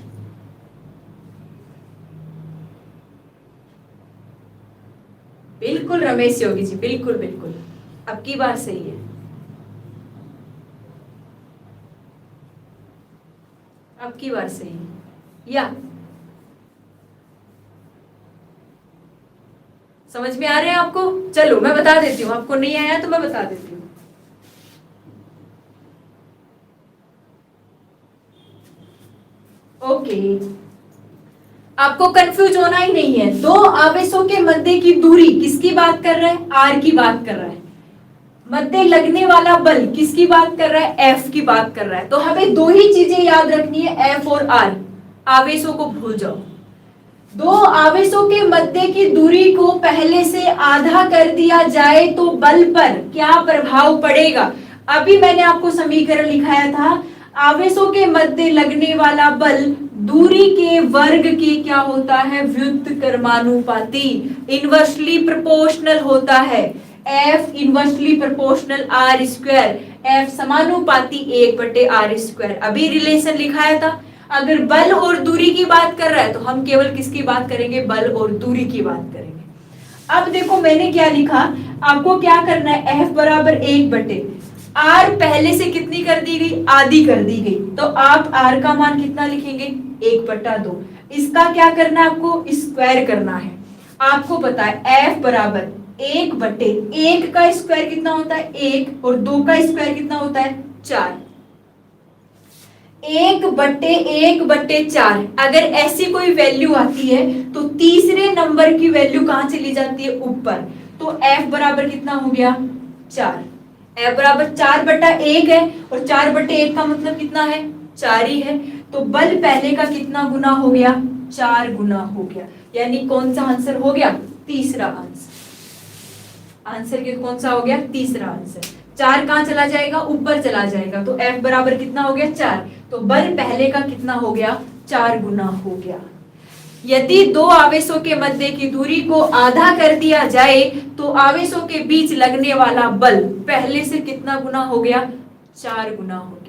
बिल्कुल रमेश योगी जी, बिल्कुल बिल्कुल, अब की बार सही है, अब की बार सही है। या समझ में आ रहे हैं आपको? चलो मैं बता देती हूँ, आपको नहीं आया तो मैं बता देती हूँ। ओके, आपको कंफ्यूज होना ही नहीं है। 2 आवेशों के मध्य की दूरी किसकी बात कर रहा है, आर की बात कर रहा है। मध्य लगने वाला बल किसकी बात कर रहा है, एफ की बात कर रहा है। तो हमें दो ही चीजें याद रखनी है, एफ और आर। आवेशों को भूल जाओ। दो आवेशों के मध्य की दूरी को पहले से आधा कर दिया जाए तो बल पर क्या प्रभाव पड़ेगा। अभी मैंने आपको समीकरण लिखाया था, आवेशों के मध्य लगने वाला बल दूरी के वर्ग के क्या होता है, व्युत्क्रमानुपाती, इनवर्सली प्रोपोर्शनल होता है। F inversely proportional R square, F समानुपाती 1/r स्क्वायर। अभी रिलेशन लिखाया था। अगर बल और दूरी की बात कर रहा है तो हम केवल किसकी बात करेंगे, बल और दूरी की बात करेंगे। अब देखो मैंने क्या लिखा, आपको क्या करना है, F बराबर 1/r पहले से कितनी कर दी गई, आधी कर दी गई, तो आप r का मान कितना लिखेंगे, 1/2। इसका क्या करना है, आपको स्क्वायर करना है। आपको पता है F बराबर 1/1 का स्क्वायर कितना होता है, 1, और 2 का स्क्वायर कितना होता है, 4। 1/1/4 अगर ऐसी कोई वैल्यू आती है तो तीसरे नंबर की वैल्यू कहां चली जाती है, ऊपर। तो F बराबर कितना हो गया, 4। F बराबर 4/1 है, और 4/1 का मतलब कितना है, 4 ही है। तो बल पहले का कितना गुना हो गया, 4 गुना हो गया। यानी कौन सा आंसर हो गया, तीसरा आंसर। आंसर के कौन सा हो गया, तीसरा आंसर। 4 कहां चला जाएगा, ऊपर चला जाएगा। तो F बराबर कितना हो गया, 4। तो बल पहले का कितना हो गया, 4 गुना हो गया। यदि दो आवेशों के मध्य की दूरी को आधा कर दिया जाए तो आवेशों के बीच लगने वाला बल पहले से कितना गुना हो गया, 4 गुना हो गया।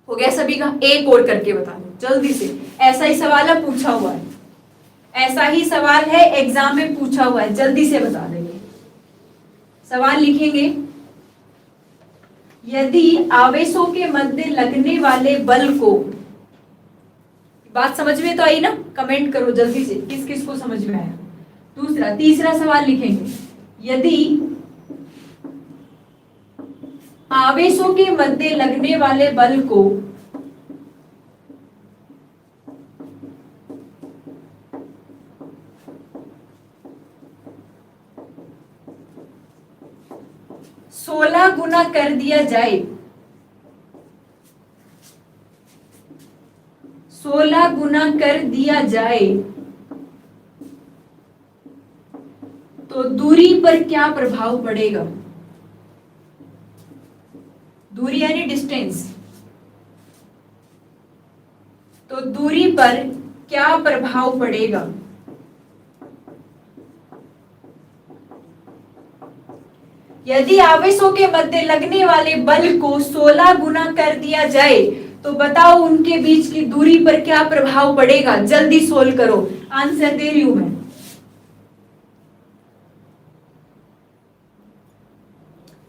हो गया सभी का, एक और करके बता दो जल्दी से। ऐसा ही सवाल है, पूछा हुआ है, ऐसा ही सवाल है एग्जाम में पूछा हुआ है, जल्दी से बता देंगे। सवाल लिखेंगे, यदि आवेशों के मध्य लगने वाले बल को, बात समझ में तो आई ना, कमेंट करो जल्दी से किस किस को समझ में आया। दूसरा, तीसरा सवाल लिखेंगे, यदि आवेशों के मध्य लगने वाले बल को सोलह गुना कर दिया जाए, 16 गुना कर दिया जाए तो दूरी पर क्या प्रभाव पड़ेगा। दूरी यानी डिस्टेंस, तो दूरी पर क्या प्रभाव पड़ेगा। यदि आवेशों के मध्य लगने वाले बल को 16 गुना कर दिया जाए तो बताओ उनके बीच की दूरी पर क्या प्रभाव पड़ेगा। जल्दी सोल्व करो, आंसर दे रही हूं मैं।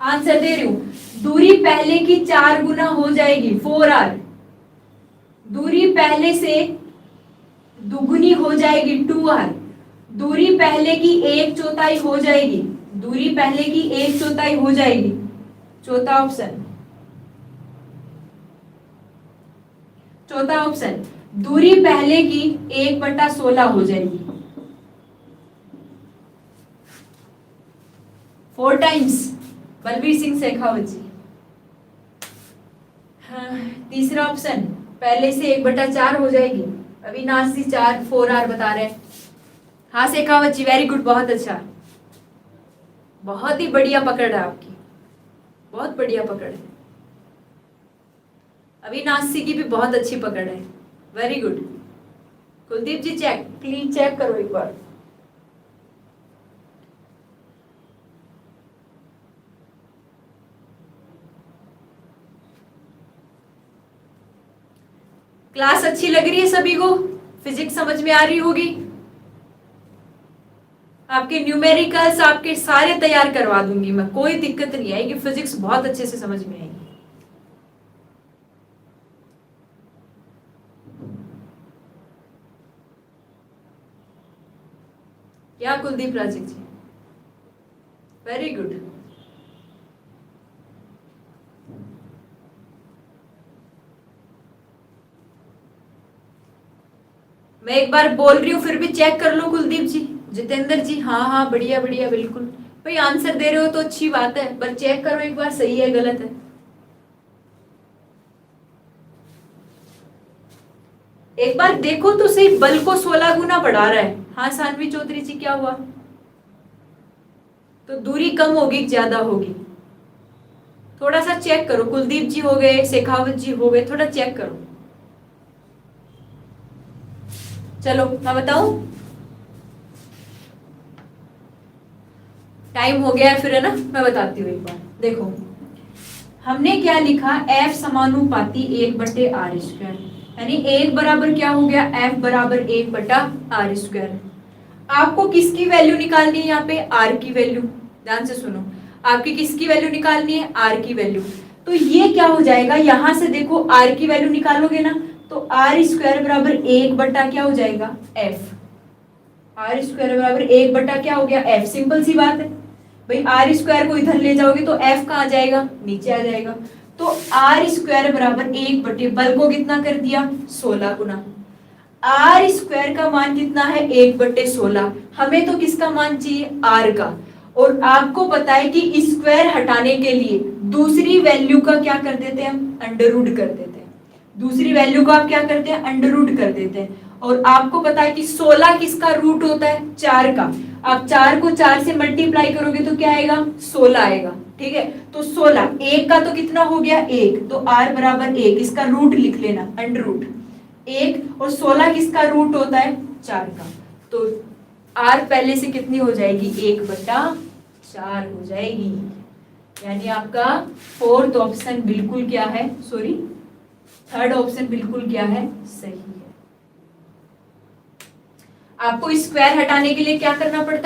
आंसर दे रही हूं, दूरी पहले की 4 गुना हो जाएगी, 4r। दूरी पहले से दुगुनी हो जाएगी, 2r। दूरी पहले की 1/4 हो जाएगी, दूरी पहले की 1/4 हो जाएगी, चौथा ऑप्शन। चौथा ऑप्शन, दूरी पहले की 1/16 हो जाएगी, 4 टाइम्स। बलबीर सिंह शेखावत जी। हाँ, तीसरा ऑप्शन, पहले से 1/4 हो जाएगी। अविनाश जी 4r बता रहे हैं। हाँ शेखावत जी, वेरी गुड, बहुत अच्छा, बहुत ही बढ़िया पकड़ है आपकी, बहुत बढ़िया पकड़ है। अविनाश जी की भी बहुत अच्छी पकड़ है, very good. Kuldeep ji check, please check करो एक बार। क्लास अच्छी लग रही है सभी को, फिजिक्स समझ में आ रही होगी। आपके न्यूमेरिकल्स आपके सारे तैयार करवा दूंगी मैं, कोई दिक्कत नहीं आएगी, फिजिक्स बहुत अच्छे से समझ में आएगी। क्या कुलदीप राजिक जी, वेरी गुड। मैं एक बार बोल रही हूँ फिर भी चेक कर लो कुलदीप जी, जितेंद्र जी, हाँ हाँ बढ़िया बढ़िया बिल्कुल। भाई आंसर दे रहे हो तो अच्छी बात है, पर चेक करो एक बार सही है गलत है। एक बार देखो तो सही, बल को 16 गुना बढ़ा रहा है। हाँ सानवी चौधरी जी क्या हुआ? तो दूरी कम होगी कि ज्यादा होगी? थोड़ा सा चेक करो, कुलदीप जी हो गए, शेखावत जी हो गए, थोड़ा चेक करो। चलो मैं बताऊं, टाइम हो गया है फिर है ना, मैं बताती हूँ एक बार। देखो हमने क्या लिखा, F समानुपाती 1/r², यानी 1 बराबर क्या हो गया, F बराबर 1/r²। आपको किसकी वैल्यू निकालनी है यहाँ पे, R की वैल्यू। ध्यान से सुनो, आपकी किसकी वैल्यू निकालनी है, R की वैल्यू। तो ये क्या हो जाएगा, यहां से देखो R की वैल्यू निकालोगे ना, तो r² बराबर 1 क्या हो जाएगा, F। r² बराबर 1 क्या हो गया, F। सिंपल सी बात है भाई, r² को इधर ले जाओगे तो F कहाँ जाएगा, नीचे आ जाएगा। तो r² बराबर 1 बल को कितना कर दिया, 16 गुना। r² का मान कितना है, 1/16। हमें तो किसका मान चाहिए, r का। और आपको पता है कि स्क्वायर हटाने के लिए दूसरी वैल्यू का क्या कर देते हैं हम, अंडर रूट कर देते हैं। दूसरी वैल्यू को आप क्या करते हैं, अंडर रूट कर देते हैं। और आपको पता है कि 16 किसका रूट होता है, 4 का। आप 4 को 4 से मल्टीप्लाई करोगे तो क्या आएगा, 16 आएगा। ठीक है, तो 16, 1 का तो कितना हो गया, 1, तो r बराबर 1, इसका रूट लिख लेना, अंडर रूट 1। और 16 किसका रूट होता है, 4 का। तो r पहले से कितनी हो जाएगी, 1/4 हो जाएगी। यानी आपका फोर्थ ऑप्शन बिल्कुल क्या है, सॉरी थर्ड ऑप्शन बिल्कुल क्या है, सही है। आपको स्क्वायर हटाने के लिए क्या करना पड़ता है,